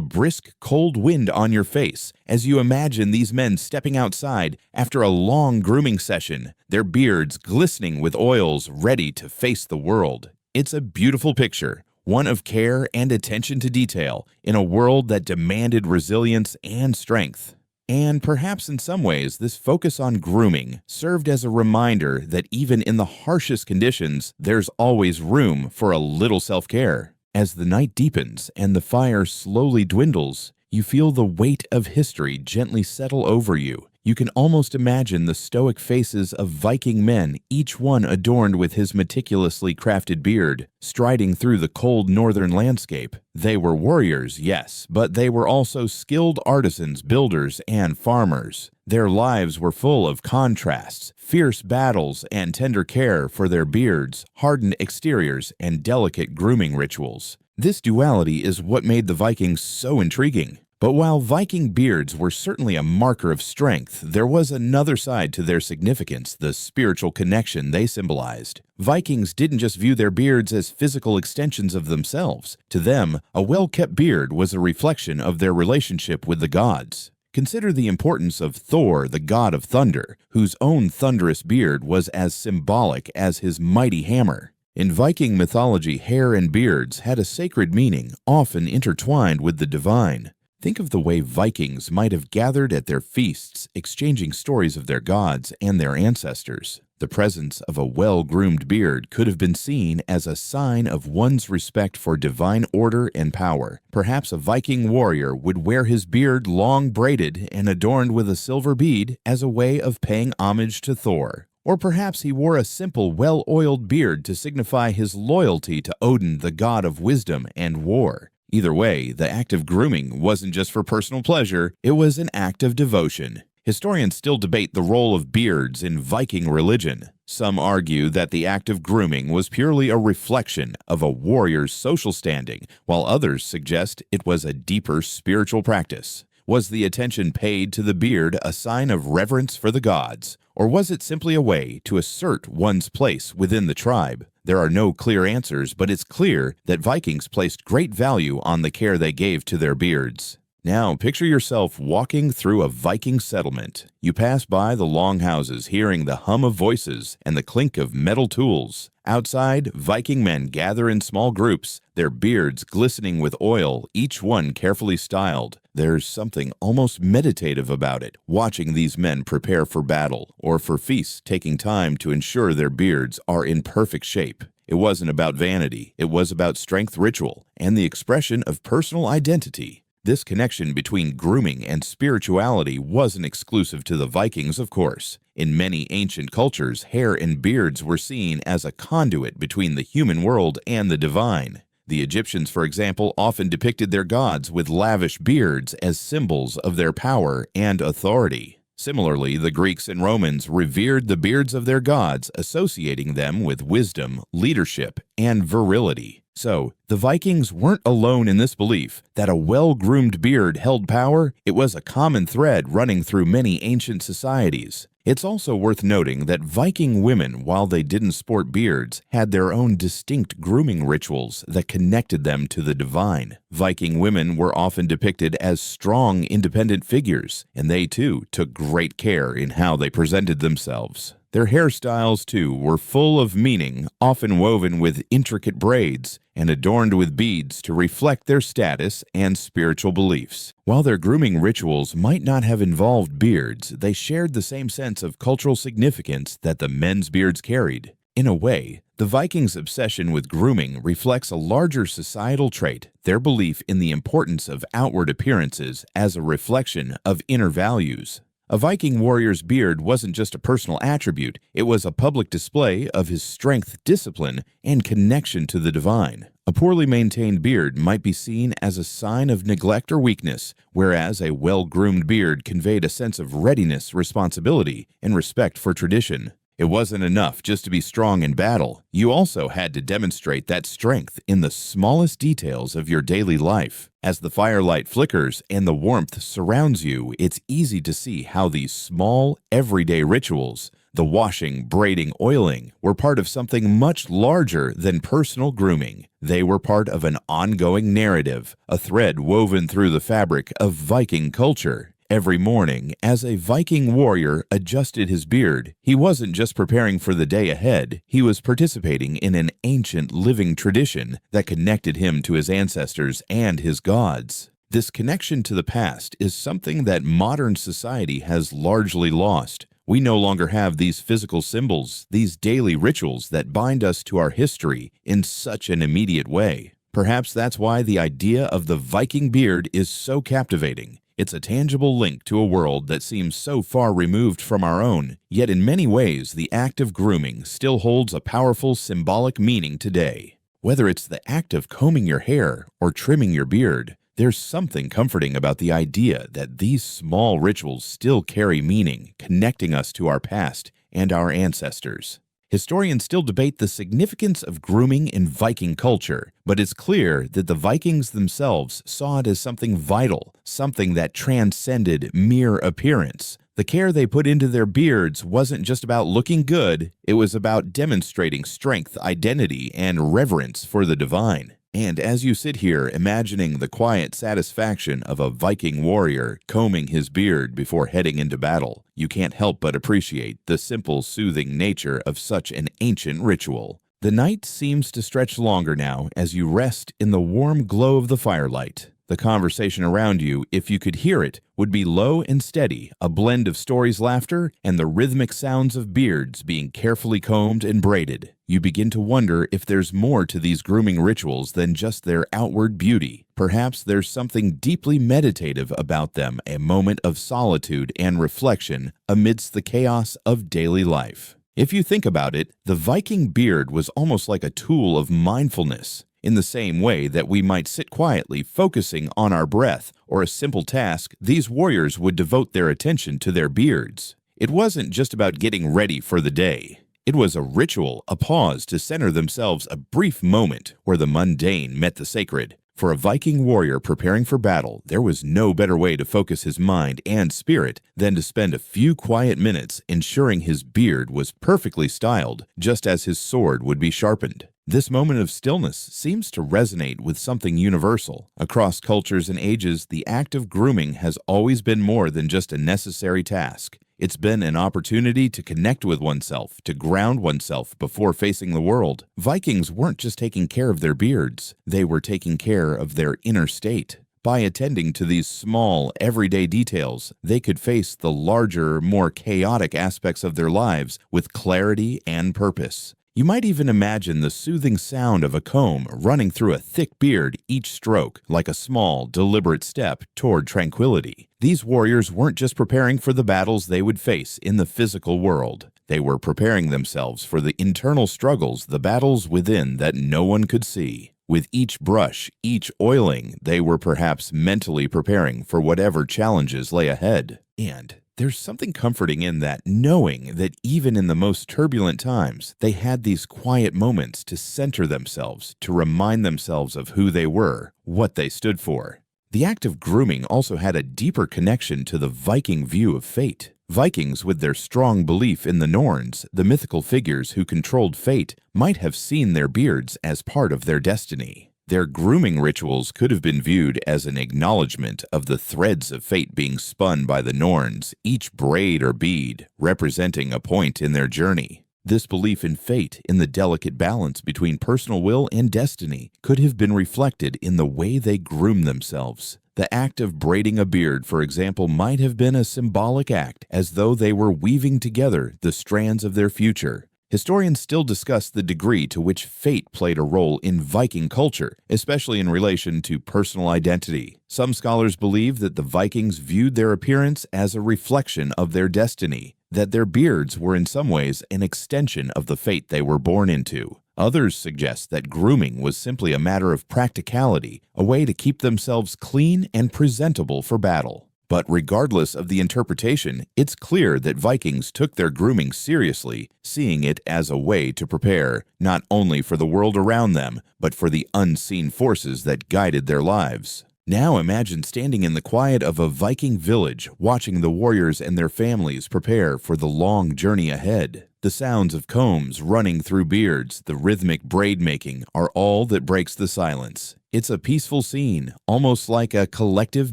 brisk, cold wind on your face as you imagine these men stepping outside after a long grooming session, their beards glistening with oils ready to face the world. It's a beautiful picture, one of care and attention to detail in a world that demanded resilience and strength. And perhaps in some ways, this focus on grooming served as a reminder that even in the harshest conditions, there's always room for a little self-care. As the night deepens and the fire slowly dwindles, you feel the weight of history gently settle over you. You can almost imagine the stoic faces of Viking men, each one adorned with his meticulously crafted beard, striding through the cold northern landscape. They were warriors, yes, but they were also skilled artisans, builders, and farmers. Their lives were full of contrasts, fierce battles, and tender care for their beards, hardened exteriors, and delicate grooming rituals. This duality is what made the Vikings so intriguing. But while Viking beards were certainly a marker of strength, there was another side to their significance, the spiritual connection they symbolized. Vikings didn't just view their beards as physical extensions of themselves. To them, a well-kept beard was a reflection of their relationship with the gods. Consider the importance of Thor, the god of thunder, whose own thunderous beard was as symbolic as his mighty hammer. In Viking mythology, hair and beards had a sacred meaning, often intertwined with the divine. Think of the way Vikings might have gathered at their feasts, exchanging stories of their gods and their ancestors. The presence of a well-groomed beard could have been seen as a sign of one's respect for divine order and power. Perhaps a Viking warrior would wear his beard long braided and adorned with a silver bead as a way of paying homage to Thor. Or perhaps he wore a simple, well-oiled beard to signify his loyalty to Odin, the god of wisdom and war. Either way, the act of grooming wasn't just for personal pleasure, it was an act of devotion. Historians still debate the role of beards in Viking religion. Some argue that the act of grooming was purely a reflection of a warrior's social standing, while others suggest it was a deeper spiritual practice. Was the attention paid to the beard a sign of reverence for the gods? Or was it simply a way to assert one's place within the tribe? There are no clear answers, but it's clear that Vikings placed great value on the care they gave to their beards. Now, picture yourself walking through a Viking settlement. You pass by the long houses, hearing the hum of voices and the clink of metal tools. Outside, Viking men gather in small groups, their beards glistening with oil, each one carefully styled. There's something almost meditative about it, watching these men prepare for battle or for feasts, taking time to ensure their beards are in perfect shape. It wasn't about vanity, it was about strength ritual and the expression of personal identity. This connection between grooming and spirituality wasn't exclusive to the Vikings, of course. In many ancient cultures, hair and beards were seen as a conduit between the human world and the divine. The Egyptians, for example, often depicted their gods with lavish beards as symbols of their power and authority. Similarly, the Greeks and Romans revered the beards of their gods, associating them with wisdom, leadership, and virility. So, the Vikings weren't alone in this belief that a well-groomed beard held power. It was a common thread running through many ancient societies. It's also worth noting that Viking women, while they didn't sport beards, had their own distinct grooming rituals that connected them to the divine. Viking women were often depicted as strong, independent figures, and they too took great care in how they presented themselves. Their hairstyles, too, were full of meaning, often woven with intricate braids and adorned with beads to reflect their status and spiritual beliefs. While their grooming rituals might not have involved beards, they shared the same sense of cultural significance that the men's beards carried. In a way, the Vikings' obsession with grooming reflects a larger societal trait, their belief in the importance of outward appearances as a reflection of inner values. A Viking warrior's beard wasn't just a personal attribute, it was a public display of his strength, discipline, and connection to the divine. A poorly maintained beard might be seen as a sign of neglect or weakness, whereas a well-groomed beard conveyed a sense of readiness, responsibility, and respect for tradition. It wasn't enough just to be strong in battle. You also had to demonstrate that strength in the smallest details of your daily life. As the firelight flickers and the warmth surrounds you, it's easy to see how these small, everyday rituals, the washing, braiding, oiling, were part of something much larger than personal grooming. They were part of an ongoing narrative, a thread woven through the fabric of Viking culture. Every morning, as a Viking warrior adjusted his beard, he wasn't just preparing for the day ahead, he was participating in an ancient living tradition that connected him to his ancestors and his gods. This connection to the past is something that modern society has largely lost. We no longer have these physical symbols, these daily rituals that bind us to our history in such an immediate way. Perhaps that's why the idea of the Viking beard is so captivating. It's a tangible link to a world that seems so far removed from our own, yet in many ways the act of grooming still holds a powerful symbolic meaning today. Whether it's the act of combing your hair or trimming your beard, there's something comforting about the idea that these small rituals still carry meaning, connecting us to our past and our ancestors. Historians still debate the significance of grooming in Viking culture, but it's clear that the Vikings themselves saw it as something vital, something that transcended mere appearance. The care they put into their beards wasn't just about looking good, it was about demonstrating strength, identity, and reverence for the divine. And as you sit here imagining the quiet satisfaction of a Viking warrior combing his beard before heading into battle, you can't help but appreciate the simple, soothing nature of such an ancient ritual. The night seems to stretch longer now as you rest in the warm glow of the firelight. The conversation around you, if you could hear it, would be low and steady, a blend of stories, laughter, and the rhythmic sounds of beards being carefully combed and braided. You begin to wonder if there's more to these grooming rituals than just their outward beauty. Perhaps there's something deeply meditative about them, a moment of solitude and reflection amidst the chaos of daily life. If you think about it, the Viking beard was almost like a tool of mindfulness. In the same way that we might sit quietly focusing on our breath or a simple task, these warriors would devote their attention to their beards. It wasn't just about getting ready for the day. It was a ritual, a pause to center themselves, a brief moment where the mundane met the sacred. For a Viking warrior preparing for battle, there was no better way to focus his mind and spirit than to spend a few quiet minutes ensuring his beard was perfectly styled, just as his sword would be sharpened. This moment of stillness seems to resonate with something universal. Across cultures and ages, the act of grooming has always been more than just a necessary task. It's been an opportunity to connect with oneself, to ground oneself before facing the world. Vikings weren't just taking care of their beards, they were taking care of their inner state. By attending to these small, everyday details, they could face the larger, more chaotic aspects of their lives with clarity and purpose. You might even imagine the soothing sound of a comb running through a thick beard each stroke, like a small, deliberate step toward tranquility. These warriors weren't just preparing for the battles they would face in the physical world. They were preparing themselves for the internal struggles, the battles within that no one could see. With each brush, each oiling, they were perhaps mentally preparing for whatever challenges lay ahead. And there's something comforting in that, knowing that even in the most turbulent times, they had these quiet moments to center themselves, to remind themselves of who they were, what they stood for. The act of grooming also had a deeper connection to the Viking view of fate. Vikings, with their strong belief in the Norns, the mythical figures who controlled fate, might have seen their beards as part of their destiny. Their grooming rituals could have been viewed as an acknowledgement of the threads of fate being spun by the Norns, each braid or bead representing a point in their journey. This belief in fate, in the delicate balance between personal will and destiny, could have been reflected in the way they groomed themselves. The act of braiding a beard, for example, might have been a symbolic act, as though they were weaving together the strands of their future. Historians still discuss the degree to which fate played a role in Viking culture, especially in relation to personal identity. Some scholars believe that the Vikings viewed their appearance as a reflection of their destiny, that their beards were in some ways an extension of the fate they were born into. Others suggest that grooming was simply a matter of practicality, a way to keep themselves clean and presentable for battle. But regardless of the interpretation, it's clear that Vikings took their grooming seriously, seeing it as a way to prepare, not only for the world around them, but for the unseen forces that guided their lives. Now imagine standing in the quiet of a Viking village, watching the warriors and their families prepare for the long journey ahead. The sounds of combs running through beards, the rhythmic braid making, are all that breaks the silence. It's a peaceful scene, almost like a collective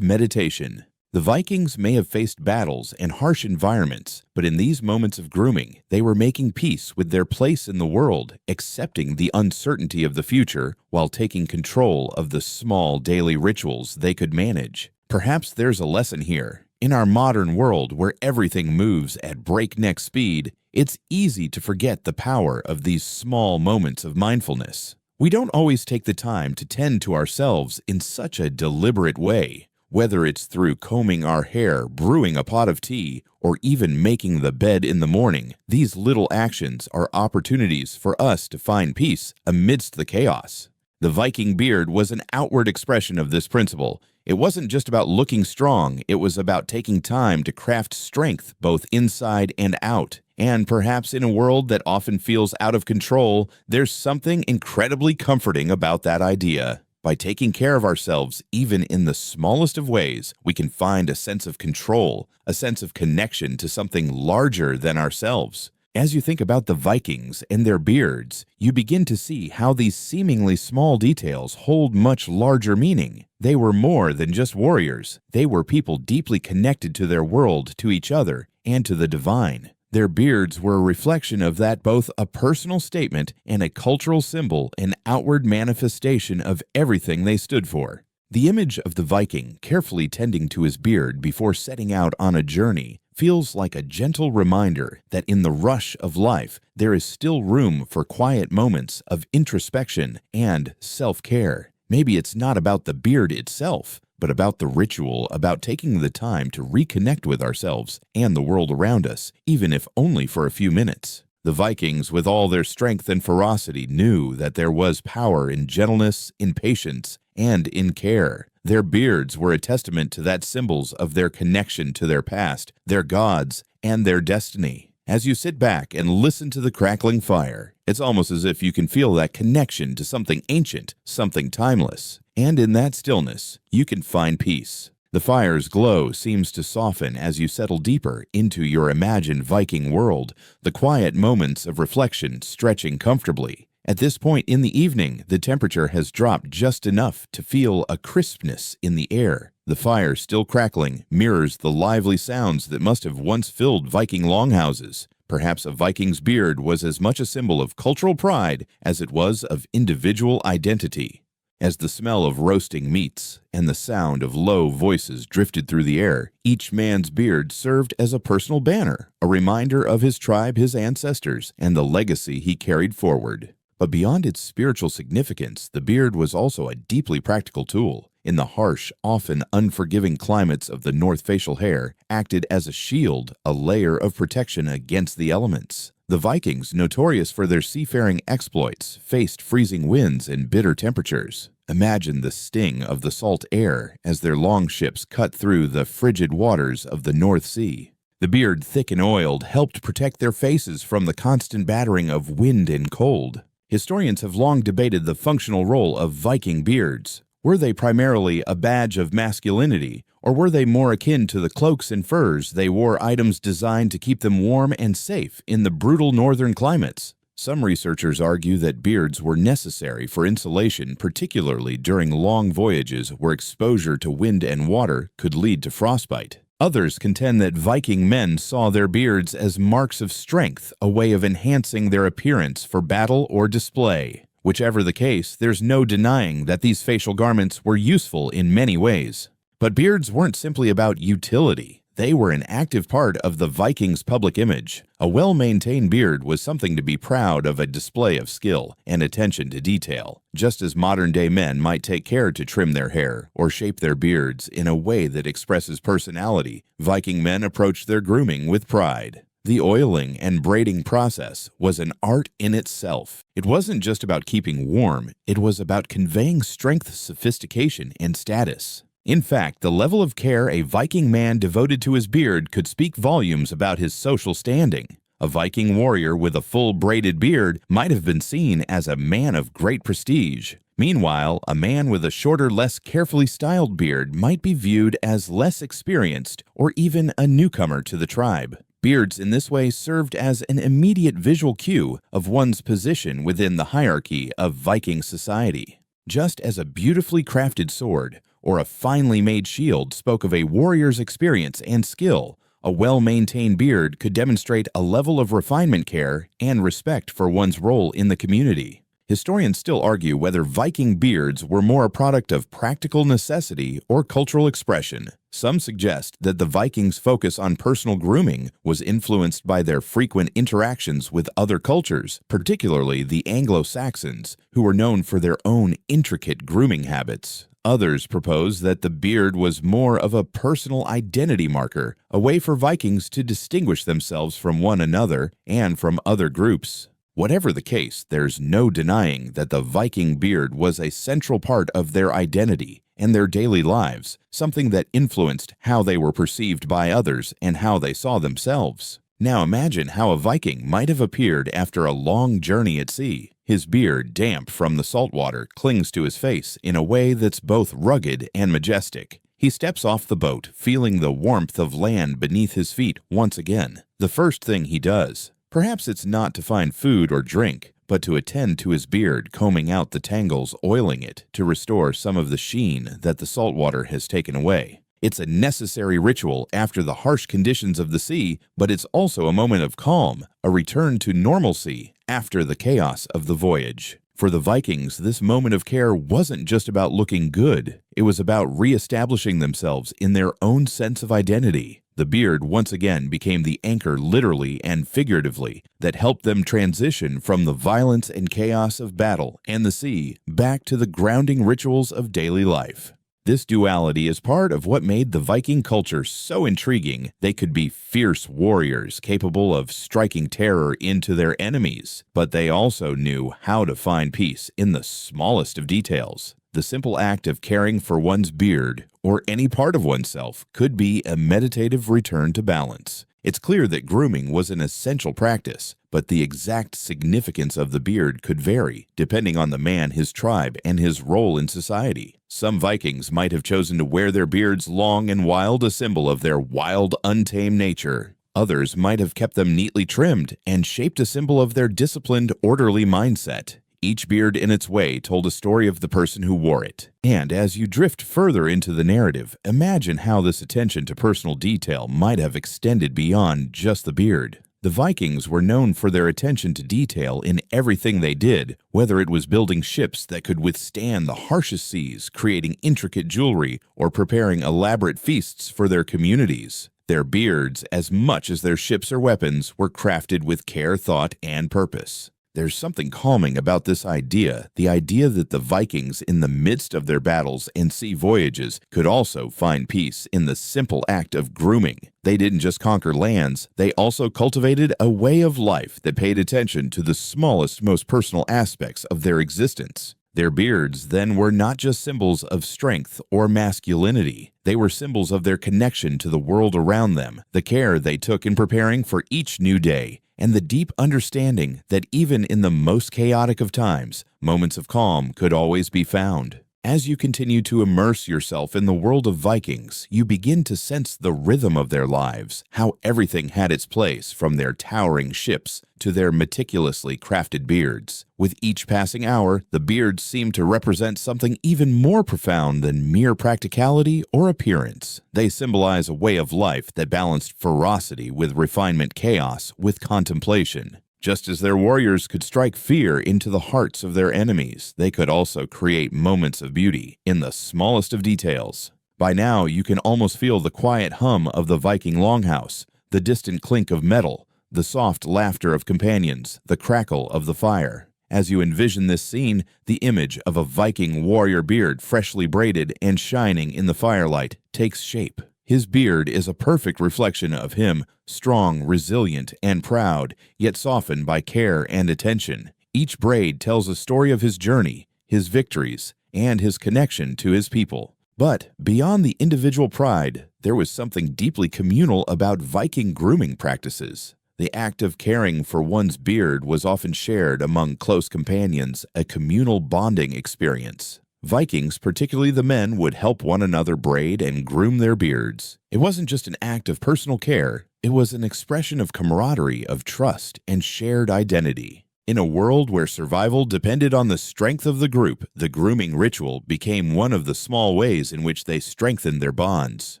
meditation. The Vikings may have faced battles and harsh environments, but in these moments of grooming, they were making peace with their place in the world, accepting the uncertainty of the future while taking control of the small daily rituals they could manage. Perhaps there's a lesson here. In our modern world where everything moves at breakneck speed, it's easy to forget the power of these small moments of mindfulness. We don't always take the time to tend to ourselves in such a deliberate way. Whether it's through combing our hair, brewing a pot of tea, or even making the bed in the morning, these little actions are opportunities for us to find peace amidst the chaos. The Viking beard was an outward expression of this principle. It wasn't just about looking strong, it was about taking time to craft strength both inside and out. And perhaps in a world that often feels out of control, there's something incredibly comforting about that idea. By taking care of ourselves, even in the smallest of ways, we can find a sense of control, a sense of connection to something larger than ourselves. As you think about the Vikings and their beards, you begin to see how these seemingly small details hold much larger meaning. They were more than just warriors. They were people deeply connected to their world, to each other, and to the divine. Their beards were a reflection of that, both a personal statement and a cultural symbol, an outward manifestation of everything they stood for. The image of the Viking carefully tending to his beard before setting out on a journey feels like a gentle reminder that in the rush of life, there is still room for quiet moments of introspection and self-care. Maybe it's not about the beard itself, but about the ritual, about taking the time to reconnect with ourselves and the world around us, even if only for a few minutes. The Vikings, with all their strength and ferocity, knew that there was power in gentleness, in patience, and in care. Their beards were a testament to that, symbols of their connection to their past, their gods, and their destiny. As you sit back and listen to the crackling fire, it's almost as if you can feel that connection to something ancient, something timeless. and in that stillness, you can find peace. The fire's glow seems to soften as you settle deeper into your imagined Viking world, the quiet moments of reflection stretching comfortably. At this point in the evening, the temperature has dropped just enough to feel a crispness in the air. The fire, still crackling, mirrors the lively sounds that must have once filled Viking longhouses. Perhaps a Viking's beard was as much a symbol of cultural pride as it was of individual identity. As the smell of roasting meats and the sound of low voices drifted through the air, each man's beard served as a personal banner, a reminder of his tribe, his ancestors, and the legacy he carried forward. But beyond its spiritual significance, the beard was also a deeply practical tool. In the harsh, often unforgiving climates of the North, facial hair acted as a shield, a layer of protection against the elements. The Vikings, notorious for their seafaring exploits, faced freezing winds and bitter temperatures. Imagine the sting of the salt air as their longships cut through the frigid waters of the North Sea. The beard, thick and oiled, helped protect their faces from the constant battering of wind and cold. Historians have long debated the functional role of Viking beards. Were they primarily a badge of masculinity, or were they more akin to the cloaks and furs they wore, items designed to keep them warm and safe in the brutal northern climates? Some researchers argue that beards were necessary for insulation, particularly during long voyages where exposure to wind and water could lead to frostbite. Others contend that Viking men saw their beards as marks of strength, a way of enhancing their appearance for battle or display. Whichever the case, there's no denying that these facial garments were useful in many ways. But beards weren't simply about utility. They were an active part of the Vikings' public image. A well-maintained beard was something to be proud of, a display of skill and attention to detail. Just as modern-day men might take care to trim their hair or shape their beards in a way that expresses personality, Viking men approached their grooming with pride. The oiling and braiding process was an art in itself. It wasn't just about keeping warm, it was about conveying strength, sophistication, and status. In fact, the level of care a Viking man devoted to his beard could speak volumes about his social standing. A Viking warrior with a full braided beard might have been seen as a man of great prestige. Meanwhile, a man with a shorter, less carefully styled beard might be viewed as less experienced or even a newcomer to the tribe. Beards in this way served as an immediate visual cue of one's position within the hierarchy of Viking society. Just as a beautifully crafted sword or a finely made shield spoke of a warrior's experience and skill, a well-maintained beard could demonstrate a level of refinement, care, and respect for one's role in the community. Historians still argue whether Viking beards were more a product of practical necessity or cultural expression. Some suggest that the Vikings' focus on personal grooming was influenced by their frequent interactions with other cultures, particularly the Anglo-Saxons, who were known for their own intricate grooming habits. Others propose that the beard was more of a personal identity marker, a way for Vikings to distinguish themselves from one another and from other groups. Whatever the case, there's no denying that the Viking beard was a central part of their identity and their daily lives, something that influenced how they were perceived by others and how they saw themselves. Now imagine how a Viking might have appeared after a long journey at sea. His beard, damp from the salt water, clings to his face in a way that's both rugged and majestic. He steps off the boat, feeling the warmth of land beneath his feet once again. The first thing he does, perhaps it's not to find food or drink, but to attend to his beard, combing out the tangles, oiling it to restore some of the sheen that the salt water has taken away. It's a necessary ritual after the harsh conditions of the sea, but it's also a moment of calm, a return to normalcy after the chaos of the voyage. For the Vikings, this moment of care wasn't just about looking good. It was about re-establishing themselves in their own sense of identity. The beard once again became the anchor, literally and figuratively, that helped them transition from the violence and chaos of battle and the sea back to the grounding rituals of daily life. This duality is part of what made the Viking culture so intriguing. They could be fierce warriors capable of striking terror into their enemies, but they also knew how to find peace in the smallest of details. The simple act of caring for one's beard or any part of oneself could be a meditative return to balance. It's clear that grooming was an essential practice, but the exact significance of the beard could vary depending on the man, his tribe, and his role in society. Some Vikings might have chosen to wear their beards long and wild, a symbol of their wild, untamed nature. Others might have kept them neatly trimmed and shaped, a symbol of their disciplined, orderly mindset. Each beard in its way told a story of the person who wore it. And as you drift further into the narrative, imagine how this attention to personal detail might have extended beyond just the beard. The Vikings were known for their attention to detail in everything they did, whether it was building ships that could withstand the harshest seas, creating intricate jewelry, or preparing elaborate feasts for their communities. Their beards, as much as their ships or weapons, were crafted with care, thought, and purpose. There's something calming about this idea, the idea that the Vikings, in the midst of their battles and sea voyages, could also find peace in the simple act of grooming. They didn't just conquer lands, they also cultivated a way of life that paid attention to the smallest, most personal aspects of their existence. Their beards, then, were not just symbols of strength or masculinity. They were symbols of their connection to the world around them, the care they took in preparing for each new day, and the deep understanding that even in the most chaotic of times, moments of calm could always be found. As you continue to immerse yourself in the world of Vikings, you begin to sense the rhythm of their lives, how everything had its place, from their towering ships to their meticulously crafted beards. With each passing hour, the beards seemed to represent something even more profound than mere practicality or appearance. They symbolize a way of life that balanced ferocity with refinement, chaos with contemplation. Just as their warriors could strike fear into the hearts of their enemies, they could also create moments of beauty in the smallest of details. By now, you can almost feel the quiet hum of the Viking longhouse, the distant clink of metal, the soft laughter of companions, the crackle of the fire. As you envision this scene, the image of a Viking warrior beard, freshly braided and shining in the firelight, takes shape. His beard is a perfect reflection of him, strong, resilient, and proud, yet softened by care and attention. Each braid tells a story of his journey, his victories, and his connection to his people. But beyond the individual pride, there was something deeply communal about Viking grooming practices. The act of caring for one's beard was often shared among close companions, a communal bonding experience. Vikings, particularly the men, would help one another braid and groom their beards. It wasn't just an act of personal care, it was an expression of camaraderie, of trust, and shared identity. In a world where survival depended on the strength of the group, the grooming ritual became one of the small ways in which they strengthened their bonds.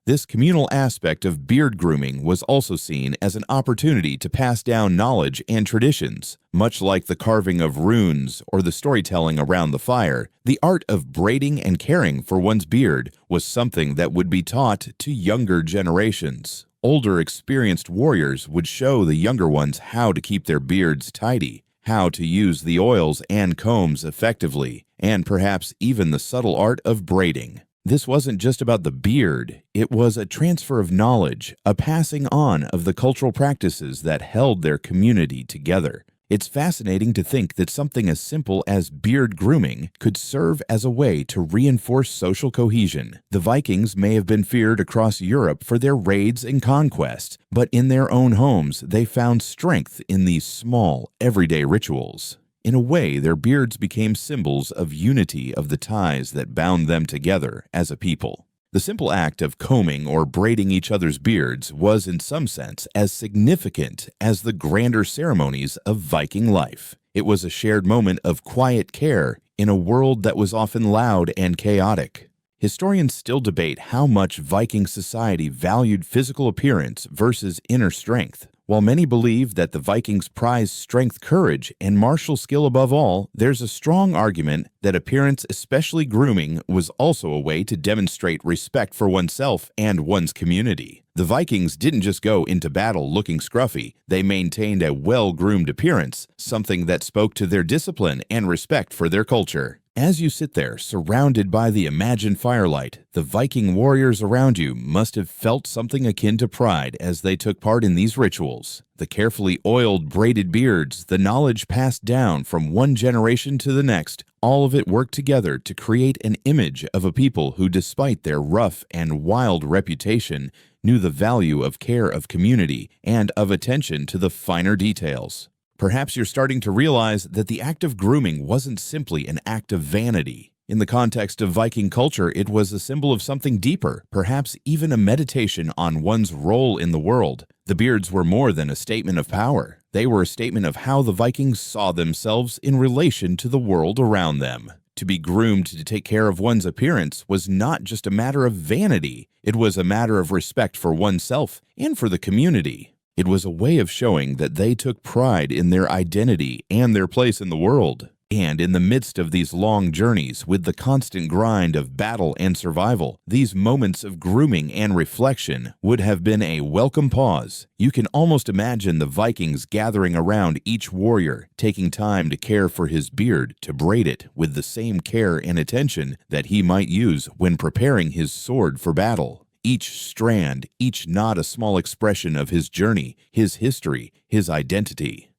This communal aspect of beard grooming was also seen as an opportunity to pass down knowledge and traditions. Much like the carving of runes or the storytelling around the fire, the art of braiding and caring for one's beard was something that would be taught to younger generations. Older, experienced warriors would show the younger ones how to keep their beards tidy, how to use the oils and combs effectively, and perhaps even the subtle art of braiding. This wasn't just about the beard, it was a transfer of knowledge, a passing on of the cultural practices that held their community together. It's fascinating to think that something as simple as beard grooming could serve as a way to reinforce social cohesion. The Vikings may have been feared across Europe for their raids and conquests, but in their own homes they found strength in these small, everyday rituals. In a way, their beards became symbols of unity, of the ties that bound them together as a people. The simple act of combing or braiding each other's beards was, in some sense, as significant as the grander ceremonies of Viking life. It was a shared moment of quiet care in a world that was often loud and chaotic. Historians still debate how much Viking society valued physical appearance versus inner strength. While many believe that the Vikings prized strength, courage, and martial skill above all, there's a strong argument that appearance, especially grooming, was also a way to demonstrate respect for oneself and one's community. The Vikings didn't just go into battle looking scruffy, they maintained a well-groomed appearance, something that spoke to their discipline and respect for their culture. As you sit there, surrounded by the imagined firelight, the Viking warriors around you must have felt something akin to pride as they took part in these rituals. The carefully oiled, braided beards, the knowledge passed down from one generation to the next, all of it worked together to create an image of a people who, despite their rough and wild reputation, knew the value of care of community and of attention to the finer details. Perhaps you're starting to realize that the act of grooming wasn't simply an act of vanity. In the context of Viking culture, it was a symbol of something deeper, perhaps even a meditation on one's role in the world. The beards were more than a statement of power. They were a statement of how the Vikings saw themselves in relation to the world around them. To be groomed to take care of one's appearance was not just a matter of vanity. It was a matter of respect for oneself and for the community. It was a way of showing that they took pride in their identity and their place in the world. And in the midst of these long journeys, with the constant grind of battle and survival, these moments of grooming and reflection would have been a welcome pause. You can almost imagine the Vikings gathering around each warrior, taking time to care for his beard, to braid it with the same care and attention that he might use when preparing his sword for battle. Each strand, each knot a small expression of his journey, his history, his identity.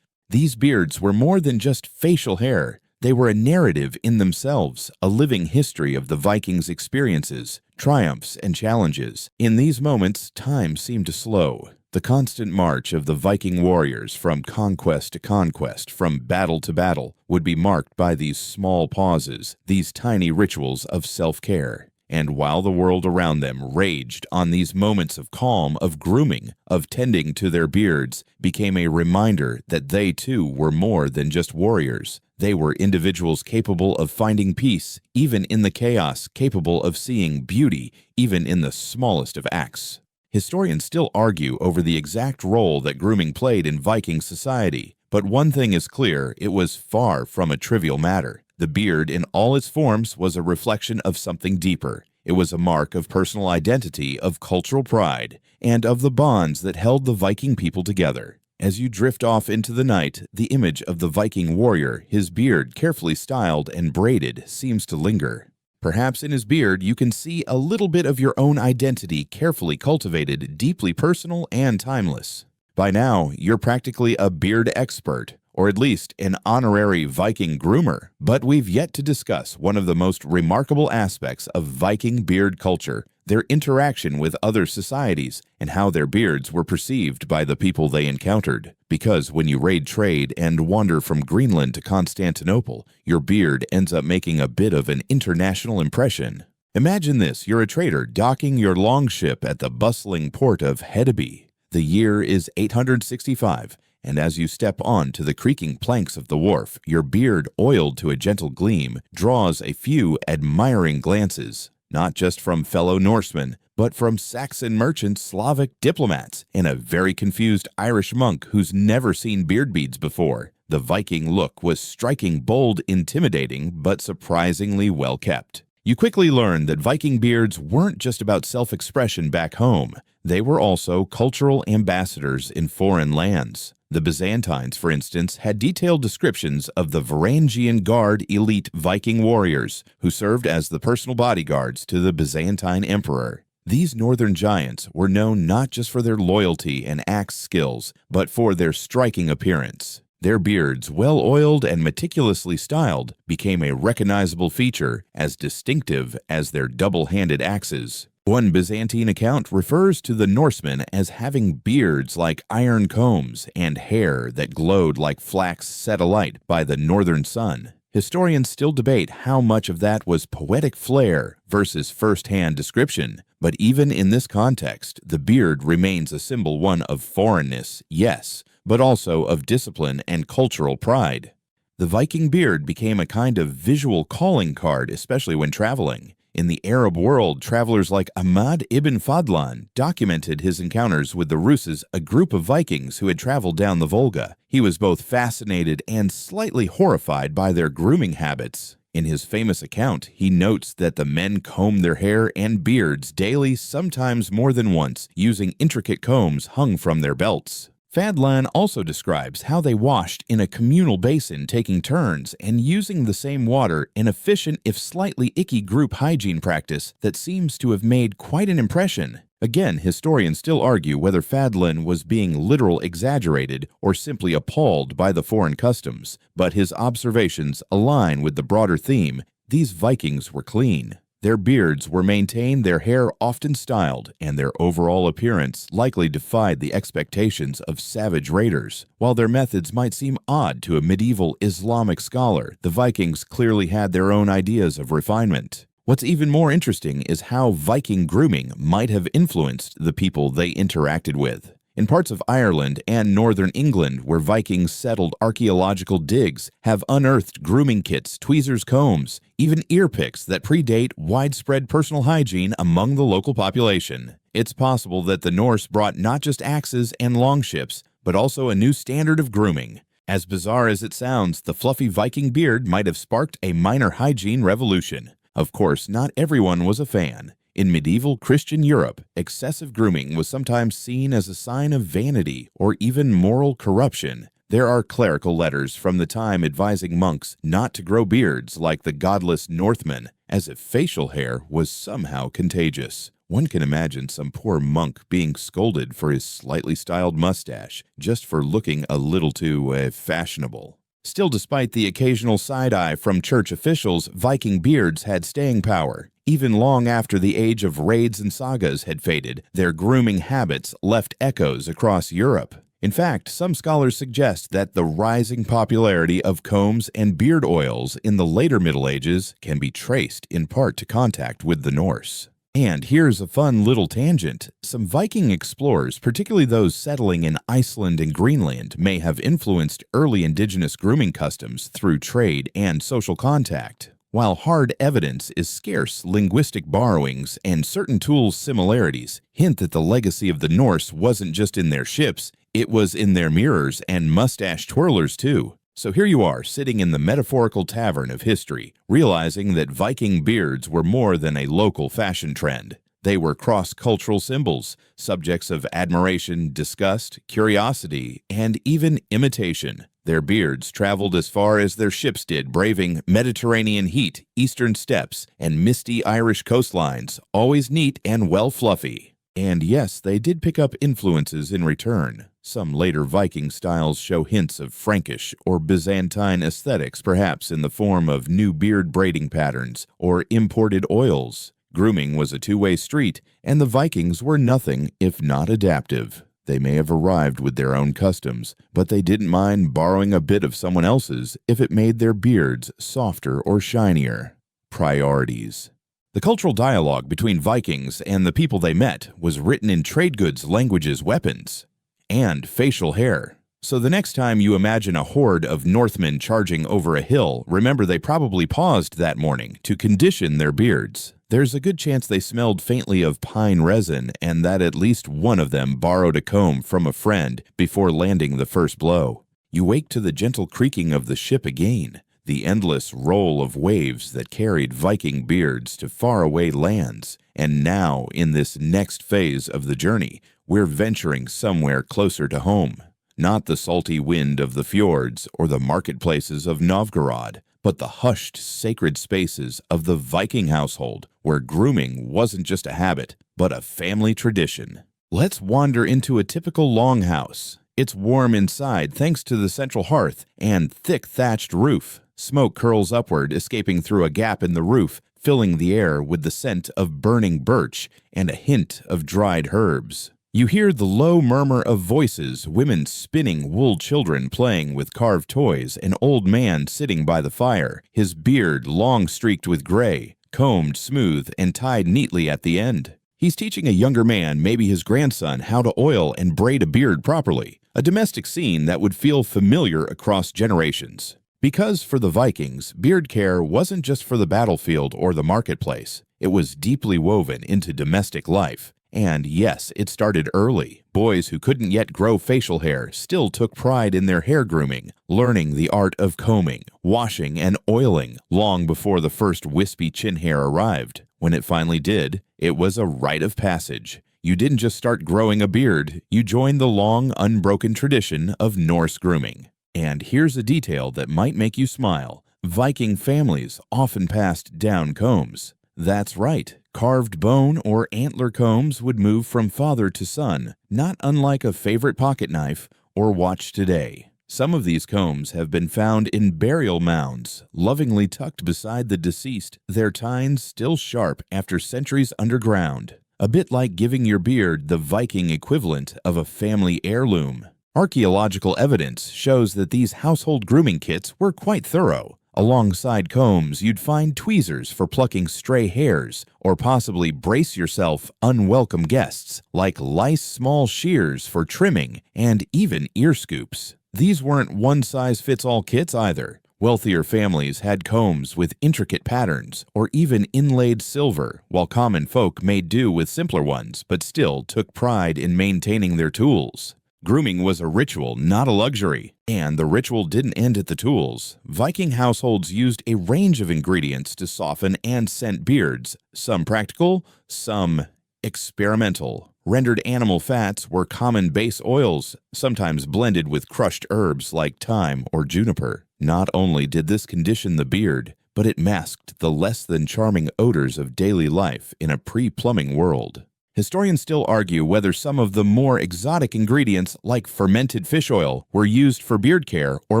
These beards were more than just facial hair. They were a narrative in themselves, a living history of the Vikings' experiences, triumphs, and challenges. In these moments, time seemed to slow. The constant march of the Viking warriors from conquest to conquest, from battle to battle, would be marked by these small pauses, these tiny rituals of self-care. And while the world around them raged on, these moments of calm, of grooming, of tending to their beards, became a reminder that they too were more than just warriors. They were individuals capable of finding peace, even in the chaos, capable of seeing beauty, even in the smallest of acts. Historians still argue over the exact role that grooming played in Viking society, but one thing is clear: it was far from a trivial matter. The beard in all its forms was a reflection of something deeper. It was a mark of personal identity, of cultural pride, and of the bonds that held the Viking people together. As you drift off into the night, the image of the Viking warrior, his beard carefully styled and braided, seems to linger. Perhaps in his beard you can see a little bit of your own identity, carefully cultivated, deeply personal and timeless. By now, you're practically a beard expert, or at least an honorary Viking groomer. But we've yet to discuss one of the most remarkable aspects of Viking beard culture: their interaction with other societies and how their beards were perceived by the people they encountered. Because when you raid trade and wander from Greenland to Constantinople, your beard ends up making a bit of an international impression. Imagine this: you're a trader docking your longship at the bustling port of Hedeby. The year is 865. And as you step on to the creaking planks of the wharf, your beard, oiled to a gentle gleam, draws a few admiring glances, not just from fellow Norsemen, but from Saxon merchants, Slavic diplomats, and a very confused Irish monk who's never seen beard beads before. The Viking look was striking, bold, intimidating, but surprisingly well kept. You quickly learn that Viking beards weren't just about self-expression back home. They were also cultural ambassadors in foreign lands. The Byzantines, for instance, had detailed descriptions of the Varangian Guard elite Viking warriors who served as the personal bodyguards to the Byzantine emperor. These northern giants were known not just for their loyalty and axe skills, but for their striking appearance. Their beards, well oiled and meticulously styled, became a recognizable feature, as distinctive as their double-handed axes. One Byzantine account refers to the Norsemen as having beards like iron combs and hair that glowed like flax set alight by the northern sun. Historians still debate how much of that was poetic flair versus first-hand description, but even in this context, the beard remains a symbol, one of foreignness, yes, but also of discipline and cultural pride. The Viking beard became a kind of visual calling card, especially when traveling. In the Arab world, travelers like Ahmad ibn Fadlan documented his encounters with the Russes, a group of Vikings who had traveled down the Volga. He was both fascinated and slightly horrified by their grooming habits. In his famous account, he notes that the men combed their hair and beards daily, sometimes more than once, using intricate combs hung from their belts. Fadlan also describes how they washed in a communal basin, taking turns and using the same water, an efficient if slightly icky group hygiene practice that seems to have made quite an impression. Again, historians still argue whether Fadlan was being literal exaggerated or simply appalled by the foreign customs, but his observations align with the broader theme: these Vikings were clean. Their beards were maintained, their hair often styled, and their overall appearance likely defied the expectations of savage raiders. While their methods might seem odd to a medieval Islamic scholar, the Vikings clearly had their own ideas of refinement. What's even more interesting is how Viking grooming might have influenced the people they interacted with. In parts of Ireland and northern England where Vikings settled, archaeological digs have unearthed grooming kits, tweezers, combs, even ear picks that predate widespread personal hygiene among the local population. It's possible that the Norse brought not just axes and longships, but also a new standard of grooming. As bizarre as it sounds, the fluffy Viking beard might have sparked a minor hygiene revolution. Of course, not everyone was a fan. In medieval Christian Europe, excessive grooming was sometimes seen as a sign of vanity or even moral corruption. There are clerical letters from the time advising monks not to grow beards like the godless Northmen, as if facial hair was somehow contagious. One can imagine some poor monk being scolded for his slightly styled mustache just for looking a little too fashionable. Still, despite the occasional side-eye from church officials, Viking beards had staying power. Even long after the age of raids and sagas had faded, their grooming habits left echoes across Europe. In fact, some scholars suggest that the rising popularity of combs and beard oils in the later Middle Ages can be traced in part to contact with the Norse. And here's a fun little tangent. Some Viking explorers, particularly those settling in Iceland and Greenland, may have influenced early indigenous grooming customs through trade and social contact. While hard evidence is scarce, linguistic borrowings and certain tools' similarities hint that the legacy of the Norse wasn't just in their ships, it was in their mirrors and mustache twirlers too. So here you are, sitting in the metaphorical tavern of history, realizing that Viking beards were more than a local fashion trend. They were cross-cultural symbols, subjects of admiration, disgust, curiosity, and even imitation. Their beards traveled as far as their ships did, braving Mediterranean heat, eastern steppes, and misty Irish coastlines, always neat and well fluffy. And yes, they did pick up influences in return. Some later Viking styles show hints of Frankish or Byzantine aesthetics, perhaps in the form of new beard braiding patterns or imported oils. Grooming was a two-way street, and the Vikings were nothing if not adaptive. They may have arrived with their own customs, but they didn't mind borrowing a bit of someone else's if it made their beards softer or shinier. Priorities. The cultural dialogue between Vikings and the people they met was written in trade goods, languages, weapons, and facial hair. So the next time you imagine a horde of Northmen charging over a hill, remember they probably paused that morning to condition their beards. There's a good chance they smelled faintly of pine resin and that at least one of them borrowed a comb from a friend before landing the first blow. You wake to the gentle creaking of the ship again, the endless roll of waves that carried Viking beards to faraway lands. And now, in this next phase of the journey, we're venturing somewhere closer to home. Not the salty wind of the fjords or the marketplaces of Novgorod, but the hushed, sacred spaces of the Viking household, where grooming wasn't just a habit, but a family tradition. Let's wander into a typical longhouse. It's warm inside thanks to the central hearth and thick thatched roof. Smoke curls upward, escaping through a gap in the roof, filling the air with the scent of burning birch and a hint of dried herbs. You hear the low murmur of voices, women spinning, wool children playing with carved toys, an old man sitting by the fire, his beard long streaked with gray, combed smooth and tied neatly at the end. He's teaching a younger man, maybe his grandson, how to oil and braid a beard properly, a domestic scene that would feel familiar across generations. Because for the Vikings, beard care wasn't just for the battlefield or the marketplace. It was deeply woven into domestic life. And yes, it started early. Boys who couldn't yet grow facial hair still took pride in their hair grooming, learning the art of combing, washing, and oiling long before the first wispy chin hair arrived. When it finally did, it was a rite of passage. You didn't just start growing a beard, you joined the long, unbroken tradition of Norse grooming. And here's a detail that might make you smile. Viking families often passed down combs. That's right, carved bone or antler combs would move from father to son, not unlike a favorite pocket knife or watch today. Some of these combs have been found in burial mounds, lovingly tucked beside the deceased, their tines still sharp after centuries underground. A bit like giving your beard the Viking equivalent of a family heirloom. Archaeological evidence shows that these household grooming kits were quite thorough. Alongside combs, you'd find tweezers for plucking stray hairs, or possibly brace yourself unwelcome guests, like lice small shears for trimming, and even ear scoops. These weren't one-size-fits-all kits either. Wealthier families had combs with intricate patterns, or even inlaid silver, while common folk made do with simpler ones, but still took pride in maintaining their tools. Grooming was a ritual, not a luxury, and the ritual didn't end at the tools. Viking households used a range of ingredients to soften and scent beards, some practical, some experimental. Rendered animal fats were common base oils, sometimes blended with crushed herbs like thyme or juniper. Not only did this condition the beard, but it masked the less than charming odors of daily life in a pre-plumbing world. Historians still argue whether some of the more exotic ingredients, like fermented fish oil, were used for beard care or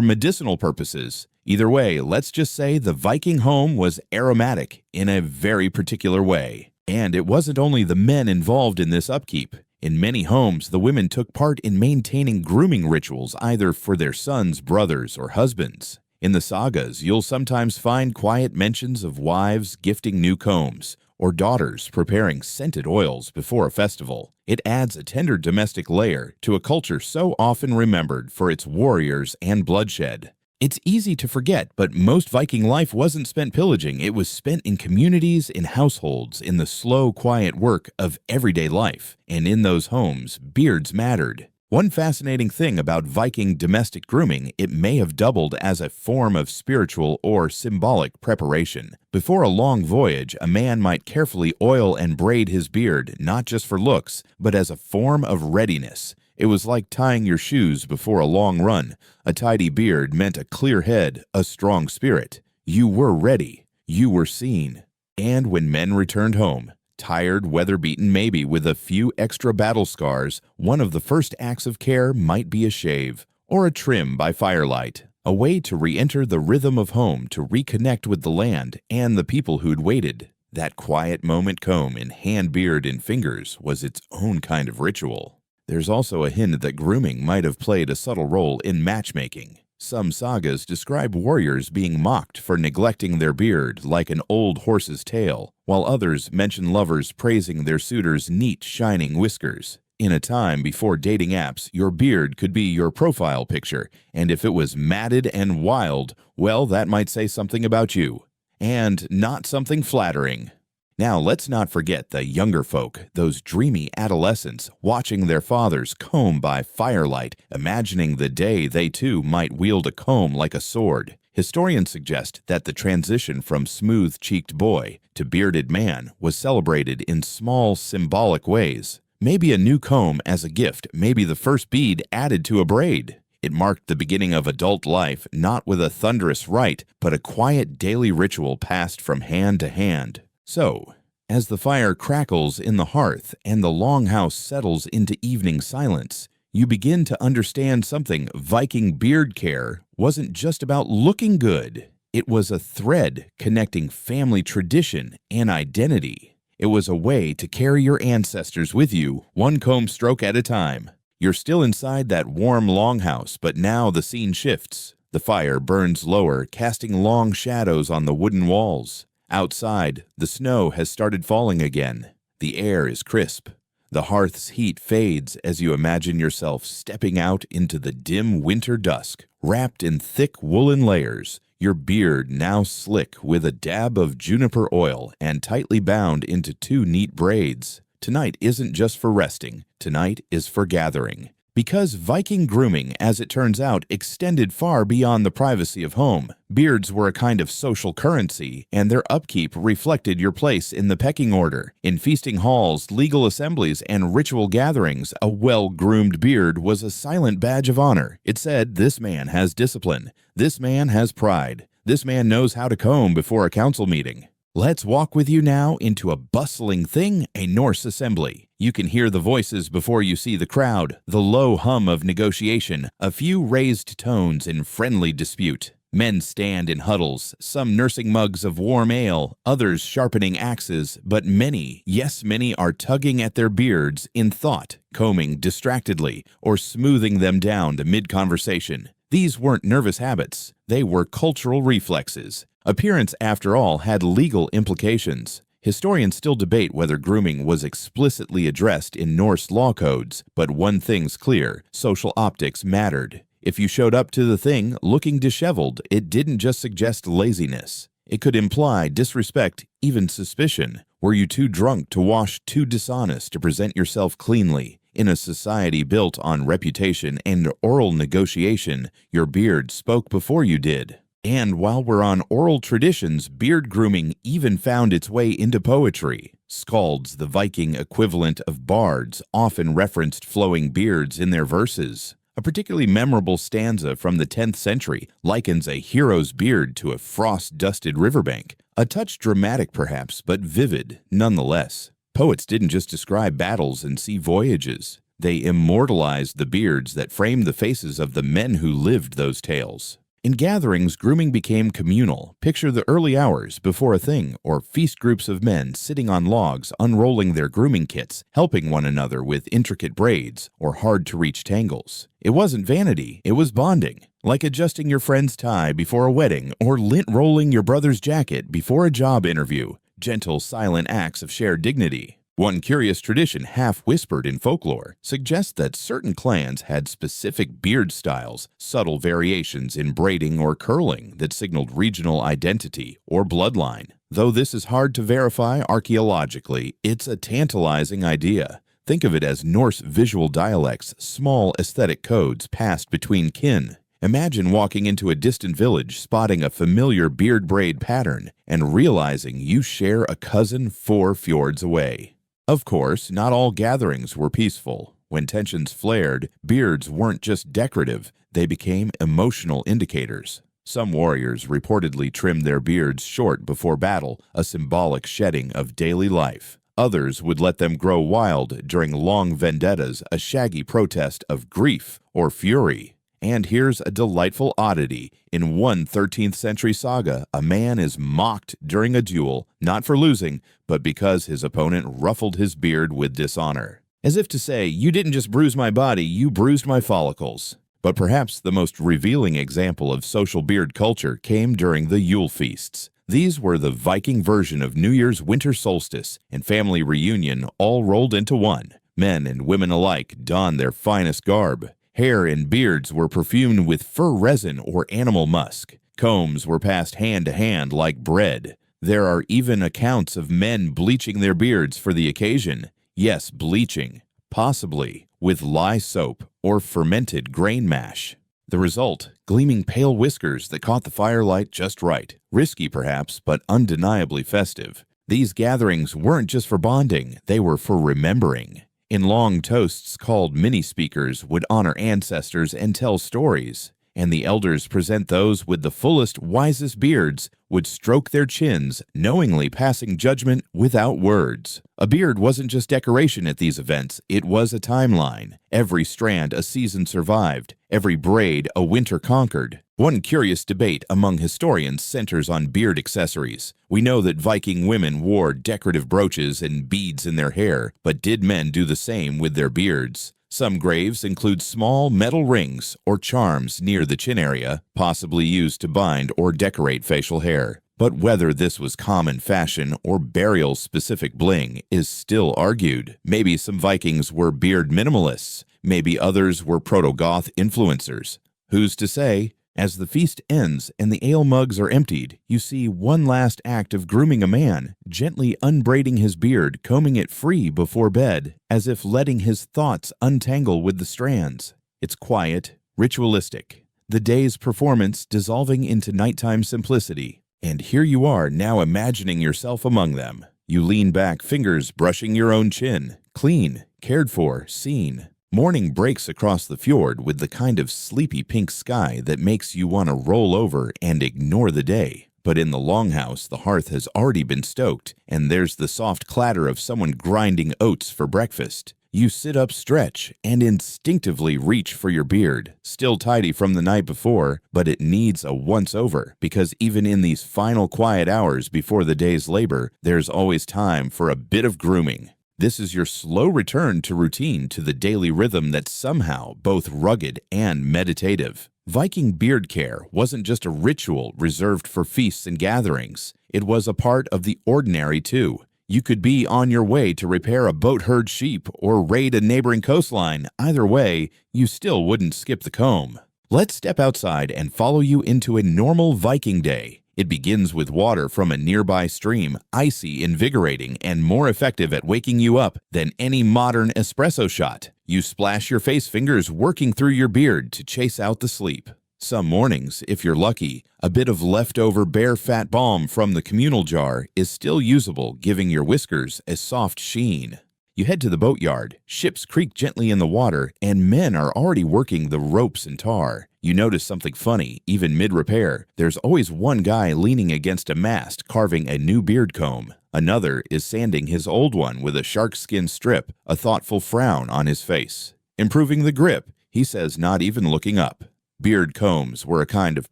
medicinal purposes. Either way, let's just say the Viking home was aromatic in a very particular way. And it wasn't only the men involved in this upkeep. In many homes, the women took part in maintaining grooming rituals either for their sons, brothers, or husbands. In the sagas, you'll sometimes find quiet mentions of wives gifting new combs, or daughters preparing scented oils before a festival. It adds a tender domestic layer to a culture so often remembered for its warriors and bloodshed. It's easy to forget, but most Viking life wasn't spent pillaging. It was spent in communities, in households, in the slow, quiet work of everyday life. And in those homes, beards mattered. One fascinating thing about Viking domestic grooming, it may have doubled as a form of spiritual or symbolic preparation. Before a long voyage, a man might carefully oil and braid his beard, not just for looks, but as a form of readiness. It was like tying your shoes before a long run. A tidy beard meant a clear head, a strong spirit. You were ready. You were seen. And when men returned home, tired, weather-beaten, maybe with a few extra battle scars, one of the first acts of care might be a shave or a trim by firelight, a way to re-enter the rhythm of home, to reconnect with the land and the people who'd waited. That quiet moment comb in hand, beard, and fingers was its own kind of ritual. There's also a hint that grooming might have played a subtle role in matchmaking. Some sagas describe warriors being mocked for neglecting their beard like an old horse's tail, while others mention lovers praising their suitors' neat, shining whiskers. In a time before dating apps, your beard could be your profile picture, and if it was matted and wild, well, that might say something about you. And not something flattering. Now, let's not forget the younger folk, those dreamy adolescents watching their fathers comb by firelight, imagining the day they too might wield a comb like a sword. Historians suggest that the transition from smooth-cheeked boy to bearded man was celebrated in small, symbolic ways. Maybe a new comb as a gift, maybe the first bead added to a braid. It marked the beginning of adult life, not with a thunderous rite, but a quiet daily ritual passed from hand to hand. So, as the fire crackles in the hearth and the longhouse settles into evening silence, you begin to understand something. Viking beard care wasn't just about looking good. It was a thread connecting family tradition and identity. It was a way to carry your ancestors with you, one comb stroke at a time. You're still inside that warm longhouse, but now the scene shifts. The fire burns lower, casting long shadows on the wooden walls. Outside, the snow has started falling again. The air is crisp. The hearth's heat fades as you imagine yourself stepping out into the dim winter dusk, wrapped in thick woolen layers, your beard now slick with a dab of juniper oil and tightly bound into two neat braids. Tonight isn't just for resting. Tonight is for gathering. Because Viking grooming, as it turns out, extended far beyond the privacy of home. Beards were a kind of social currency, and their upkeep reflected your place in the pecking order. In feasting halls, legal assemblies, and ritual gatherings, a well-groomed beard was a silent badge of honor. It said, "This man has discipline. This man has pride. This man knows how to comb before a council meeting." Let's walk with you now into a bustling thing, a Norse assembly. You can hear the voices before you see the crowd, the low hum of negotiation, a few raised tones in friendly dispute. Men stand in huddles, some nursing mugs of warm ale, others sharpening axes, but many, yes many, are tugging at their beards in thought, combing distractedly, or smoothing them down to mid-conversation. These weren't nervous habits, they were cultural reflexes. Appearance, after all, had legal implications. Historians still debate whether grooming was explicitly addressed in Norse law codes, but one thing's clear: social optics mattered. If you showed up to the thing looking disheveled, it didn't just suggest laziness. It could imply disrespect, even suspicion. Were you too drunk to wash, too dishonest to present yourself cleanly? In a society built on reputation and oral negotiation, your beard spoke before you did. And while we're on oral traditions, beard grooming even found its way into poetry. Skalds, the Viking equivalent of bards, often referenced flowing beards in their verses. A particularly memorable stanza from the 10th century likens a hero's beard to a frost-dusted riverbank. A touch dramatic perhaps, but vivid nonetheless. Poets didn't just describe battles and sea voyages. They immortalized the beards that framed the faces of the men who lived those tales. In gatherings, grooming became communal. Picture the early hours before a thing, or feast groups of men sitting on logs, unrolling their grooming kits, helping one another with intricate braids or hard-to-reach tangles. It wasn't vanity, it was bonding, like adjusting your friend's tie before a wedding or lint-rolling your brother's jacket before a job interview. Gentle, silent acts of shared dignity. One curious tradition, half-whispered in folklore, suggests that certain clans had specific beard styles, subtle variations in braiding or curling that signaled regional identity or bloodline. Though this is hard to verify archaeologically, it's a tantalizing idea. Think of it as Norse visual dialects, small aesthetic codes passed between kin. Imagine walking into a distant village, spotting a familiar beard braid pattern, and realizing you share a cousin 4 fjords away. Of course, not all gatherings were peaceful. When tensions flared, beards weren't just decorative, they became emotional indicators. Some warriors reportedly trimmed their beards short before battle, a symbolic shedding of daily life. Others would let them grow wild during long vendettas, a shaggy protest of grief or fury. And here's a delightful oddity. In one 13th century saga, a man is mocked during a duel, not for losing, but because his opponent ruffled his beard with dishonor. As if to say, you didn't just bruise my body, you bruised my follicles. But perhaps the most revealing example of social beard culture came during the Yule feasts. These were the Viking version of New Year's winter solstice and family reunion all rolled into one. Men and women alike donned their finest garb. Hair and beards were perfumed with fir resin or animal musk. Combs were passed hand to hand like bread. There are even accounts of men bleaching their beards for the occasion. Yes, bleaching, possibly with lye soap or fermented grain mash. The result, gleaming pale whiskers that caught the firelight just right. Risky perhaps, but undeniably festive. These gatherings weren't just for bonding, they were for remembering. In long toasts called mini-speakers would honor ancestors and tell stories, and the elders present those with the fullest, wisest beards would stroke their chins, knowingly passing judgment without words. A beard wasn't just decoration at these events, it was a timeline. Every strand a season survived, every braid a winter conquered. One curious debate among historians centers on beard accessories. We know that Viking women wore decorative brooches and beads in their hair, but did men do the same with their beards? Some graves include small metal rings or charms near the chin area, possibly used to bind or decorate facial hair. But whether this was common fashion or burial-specific bling is still argued. Maybe some Vikings were beard minimalists. Maybe others were proto-goth influencers. Who's to say? As the feast ends and the ale mugs are emptied, you see one last act of grooming a man, gently unbraiding his beard, combing it free before bed, as if letting his thoughts untangle with the strands. It's quiet, ritualistic. The day's performance dissolving into nighttime simplicity. And here you are now imagining yourself among them. You lean back, fingers brushing your own chin. Clean, cared for, seen. Morning breaks across the fjord with the kind of sleepy pink sky that makes you want to roll over and ignore the day. But in the longhouse, the hearth has already been stoked, and there's the soft clatter of someone grinding oats for breakfast. You sit up, stretch, and instinctively reach for your beard, still tidy from the night before, but it needs a once-over, because even in these final quiet hours before the day's labor, there's always time for a bit of grooming. This is your slow return to routine, to the daily rhythm that's somehow both rugged and meditative. Viking beard care wasn't just a ritual reserved for feasts and gatherings. It was a part of the ordinary too. You could be on your way to repair a boat-herd sheep or raid a neighboring coastline. Either way, you still wouldn't skip the comb. Let's step outside and follow you into a normal Viking day. It begins with water from a nearby stream, icy, invigorating, and more effective at waking you up than any modern espresso shot. You splash your face fingers working through your beard to chase out the sleep. Some mornings, if you're lucky, a bit of leftover bear fat balm from the communal jar is still usable, giving your whiskers a soft sheen. You head to the boatyard, ships creak gently in the water, and men are already working the ropes and tar. You notice something funny, even mid-repair. There's always one guy leaning against a mast carving a new beard comb. Another is sanding his old one with a sharkskin strip, a thoughtful frown on his face. Improving the grip, he says, not even looking up. Beard combs were a kind of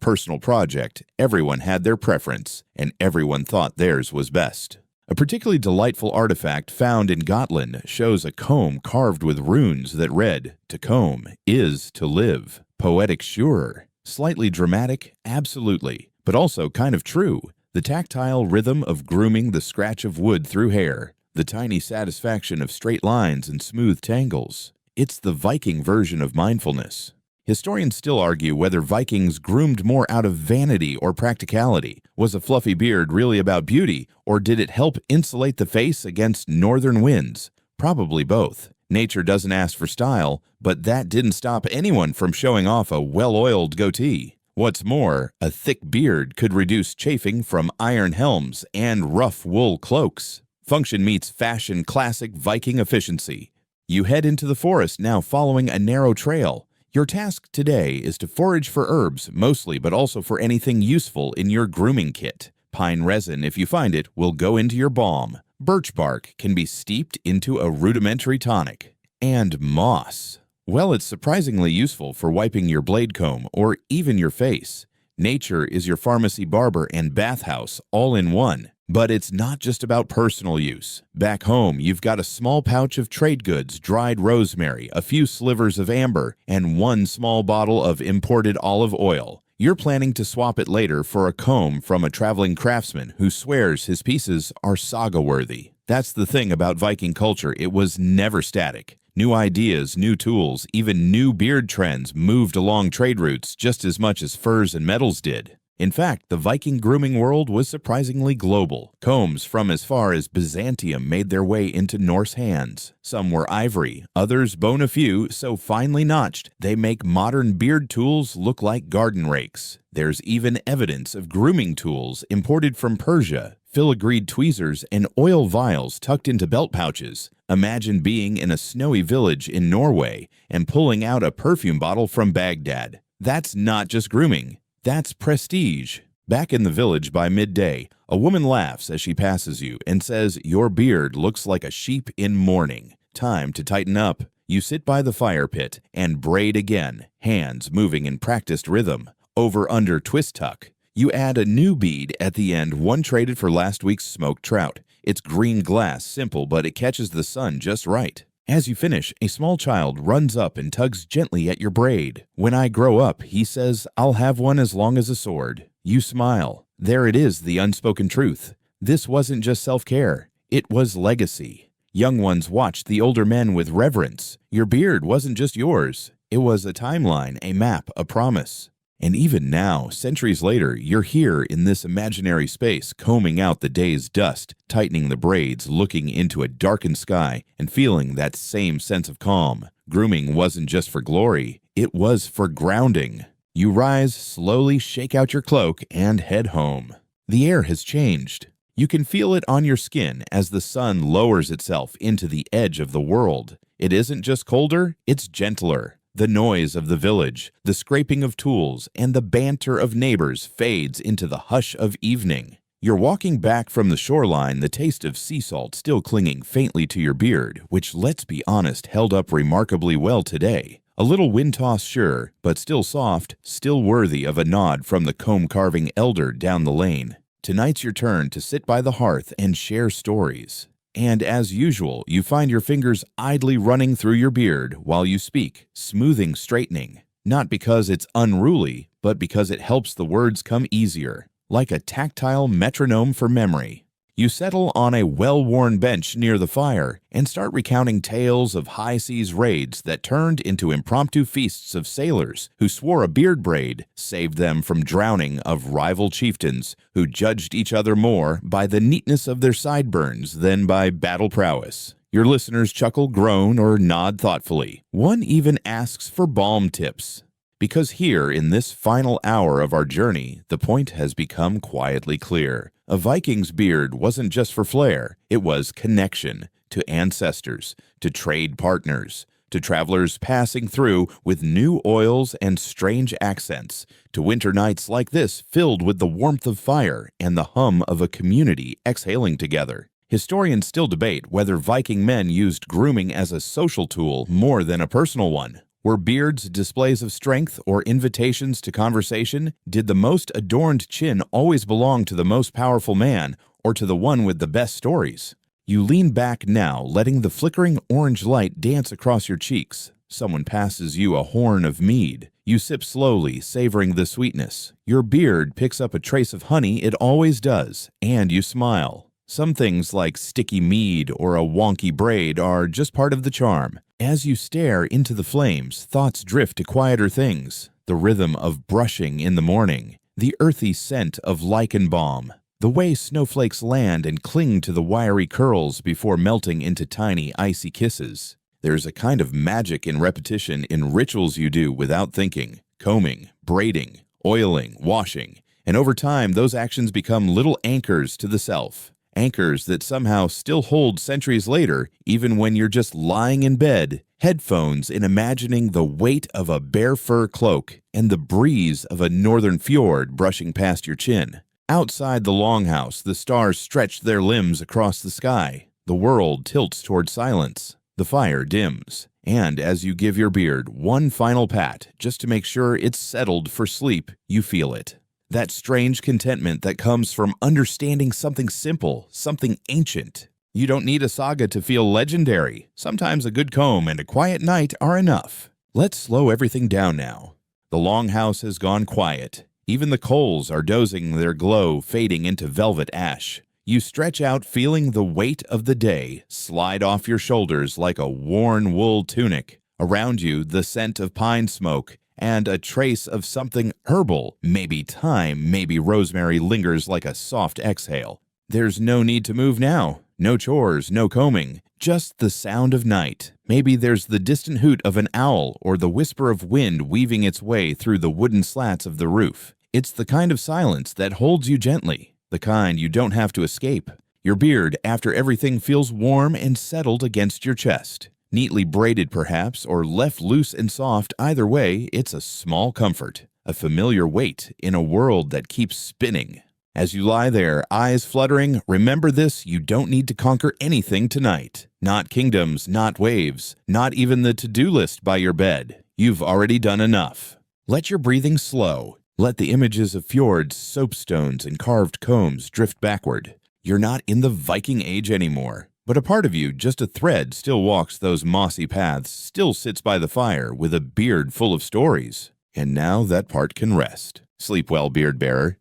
personal project. Everyone had their preference, and everyone thought theirs was best. A particularly delightful artifact found in Gotland shows a comb carved with runes that read, "To comb is to live." Poetic, sure. Slightly dramatic, absolutely. But also kind of true. The tactile rhythm of grooming the scratch of wood through hair. The tiny satisfaction of straight lines and smooth tangles. It's the Viking version of mindfulness. Historians still argue whether Vikings groomed more out of vanity or practicality. Was a fluffy beard really about beauty, or did it help insulate the face against northern winds? Probably both. Nature doesn't ask for style, but that didn't stop anyone from showing off a well-oiled goatee. What's more, a thick beard could reduce chafing from iron helms and rough wool cloaks. Function meets fashion, classic Viking efficiency. You head into the forest now, following a narrow trail. Your task today is to forage for herbs, mostly, but also for anything useful in your grooming kit. Pine resin, if you find it, will go into your balm. Birch bark can be steeped into a rudimentary tonic. And moss. Well, it's surprisingly useful for wiping your blade comb or even your face. Nature is your pharmacy, barber, and bathhouse all in one. But it's not just about personal use. Back home, you've got a small pouch of trade goods, dried rosemary, a few slivers of amber, and one small bottle of imported olive oil. You're planning to swap it later for a comb from a traveling craftsman who swears his pieces are saga-worthy. That's the thing about Viking culture. It was never static. New ideas, new tools, even new beard trends moved along trade routes just as much as furs and metals did. In fact, the Viking grooming world was surprisingly global. Combs from as far as Byzantium made their way into Norse hands. Some were ivory, others bone a few, so finely notched they make modern beard tools look like garden rakes. There's even evidence of grooming tools imported from Persia, filigreed tweezers, and oil vials tucked into belt pouches. Imagine being in a snowy village in Norway and pulling out a perfume bottle from Baghdad. That's not just grooming. That's prestige. Back in the village by midday, a woman laughs as she passes you and says your beard looks like a sheep in mourning. Time to tighten up. You sit by the fire pit and braid again, hands moving in practiced rhythm. Over under twist tuck. You add a new bead at the end, one traded for last week's smoked trout. It's green glass, simple, but it catches the sun just right. As you finish, a small child runs up and tugs gently at your braid. When I grow up, he says, I'll have one as long as a sword. You smile. There it is, the unspoken truth. This wasn't just self-care. It was legacy. Young ones watched the older men with reverence. Your beard wasn't just yours. It was a timeline, a map, a promise. And even now, centuries later, you're here in this imaginary space, combing out the day's dust, tightening the braids, looking into a darkened sky, and feeling that same sense of calm. Grooming wasn't just for glory, it was for grounding. You rise, slowly shake out your cloak, and head home. The air has changed. You can feel it on your skin as the sun lowers itself into the edge of the world. It isn't just colder, it's gentler. The noise of the village, the scraping of tools, and the banter of neighbors fades into the hush of evening. You're walking back from the shoreline, the taste of sea salt still clinging faintly to your beard, which, let's be honest, held up remarkably well today. A little wind-tossed, sure, but still soft, still worthy of a nod from the comb-carving elder down the lane. Tonight's your turn to sit by the hearth and share stories. And as usual, you find your fingers idly running through your beard while you speak, smoothing, straightening. Not because it's unruly, but because it helps the words come easier. Like a tactile metronome for memory. You settle on a well-worn bench near the fire and start recounting tales of high seas raids that turned into impromptu feasts of sailors who swore a beard braid saved them from drowning, of rival chieftains who judged each other more by the neatness of their sideburns than by battle prowess. Your listeners chuckle, groan, or nod thoughtfully. One even asks for balm tips. Because here, in this final hour of our journey, the point has become quietly clear. A Viking's beard wasn't just for flair, it was connection to ancestors, to trade partners, to travelers passing through with new oils and strange accents, to winter nights like this filled with the warmth of fire and the hum of a community exhaling together. Historians still debate whether Viking men used grooming as a social tool more than a personal one. Were beards displays of strength or invitations to conversation? Did the most adorned chin always belong to the most powerful man or to the one with the best stories? You lean back now, letting the flickering orange light dance across your cheeks. Someone passes you a horn of mead. You sip slowly, savoring the sweetness. Your beard picks up a trace of honey it always does, and you smile. Some things like sticky mead or a wonky braid are just part of the charm. As you stare into the flames, thoughts drift to quieter things. The rhythm of brushing in the morning, the earthy scent of lichen balm, the way snowflakes land and cling to the wiry curls before melting into tiny icy kisses. There's a kind of magic in repetition in rituals you do without thinking. Combing, braiding, oiling, washing. And over time, those actions become little anchors to the self. Anchors that somehow still hold centuries later, even when you're just lying in bed, headphones in imagining the weight of a bear fur cloak and the breeze of a northern fjord brushing past your chin. Outside the longhouse, the stars stretch their limbs across the sky. The world tilts toward silence. The fire dims. And as you give your beard one final pat, just to make sure it's settled for sleep, you feel it. That strange contentment that comes from understanding something simple, something ancient. You don't need a saga to feel legendary. Sometimes a good comb and a quiet night are enough. Let's slow everything down now. The longhouse has gone quiet. Even the coals are dozing, their glow fading into velvet ash. You stretch out, feeling the weight of the day slide off your shoulders like a worn wool tunic. Around you, the scent of pine smoke and a trace of something herbal, maybe thyme, maybe rosemary, lingers like a soft exhale. There's no need to move now. No chores, no combing, just the sound of night. Maybe there's the distant hoot of an owl or the whisper of wind weaving its way through the wooden slats of the roof. It's the kind of silence that holds you gently, the kind you don't have to escape. Your beard, after everything, feels warm and settled against your chest. Neatly braided perhaps, or left loose and soft, either way, it's a small comfort, a familiar weight in a world that keeps spinning. As you lie there, eyes fluttering, remember this: you don't need to conquer anything tonight. Not kingdoms, not waves, not even the to-do list by your bed. You've already done enough. Let your breathing slow. Let the images of fjords, soapstones, and carved combs drift backward. You're not in the Viking age anymore. But a part of you, just a thread, still walks those mossy paths, still sits by the fire with a beard full of stories. And now that part can rest. Sleep well, beard bearer.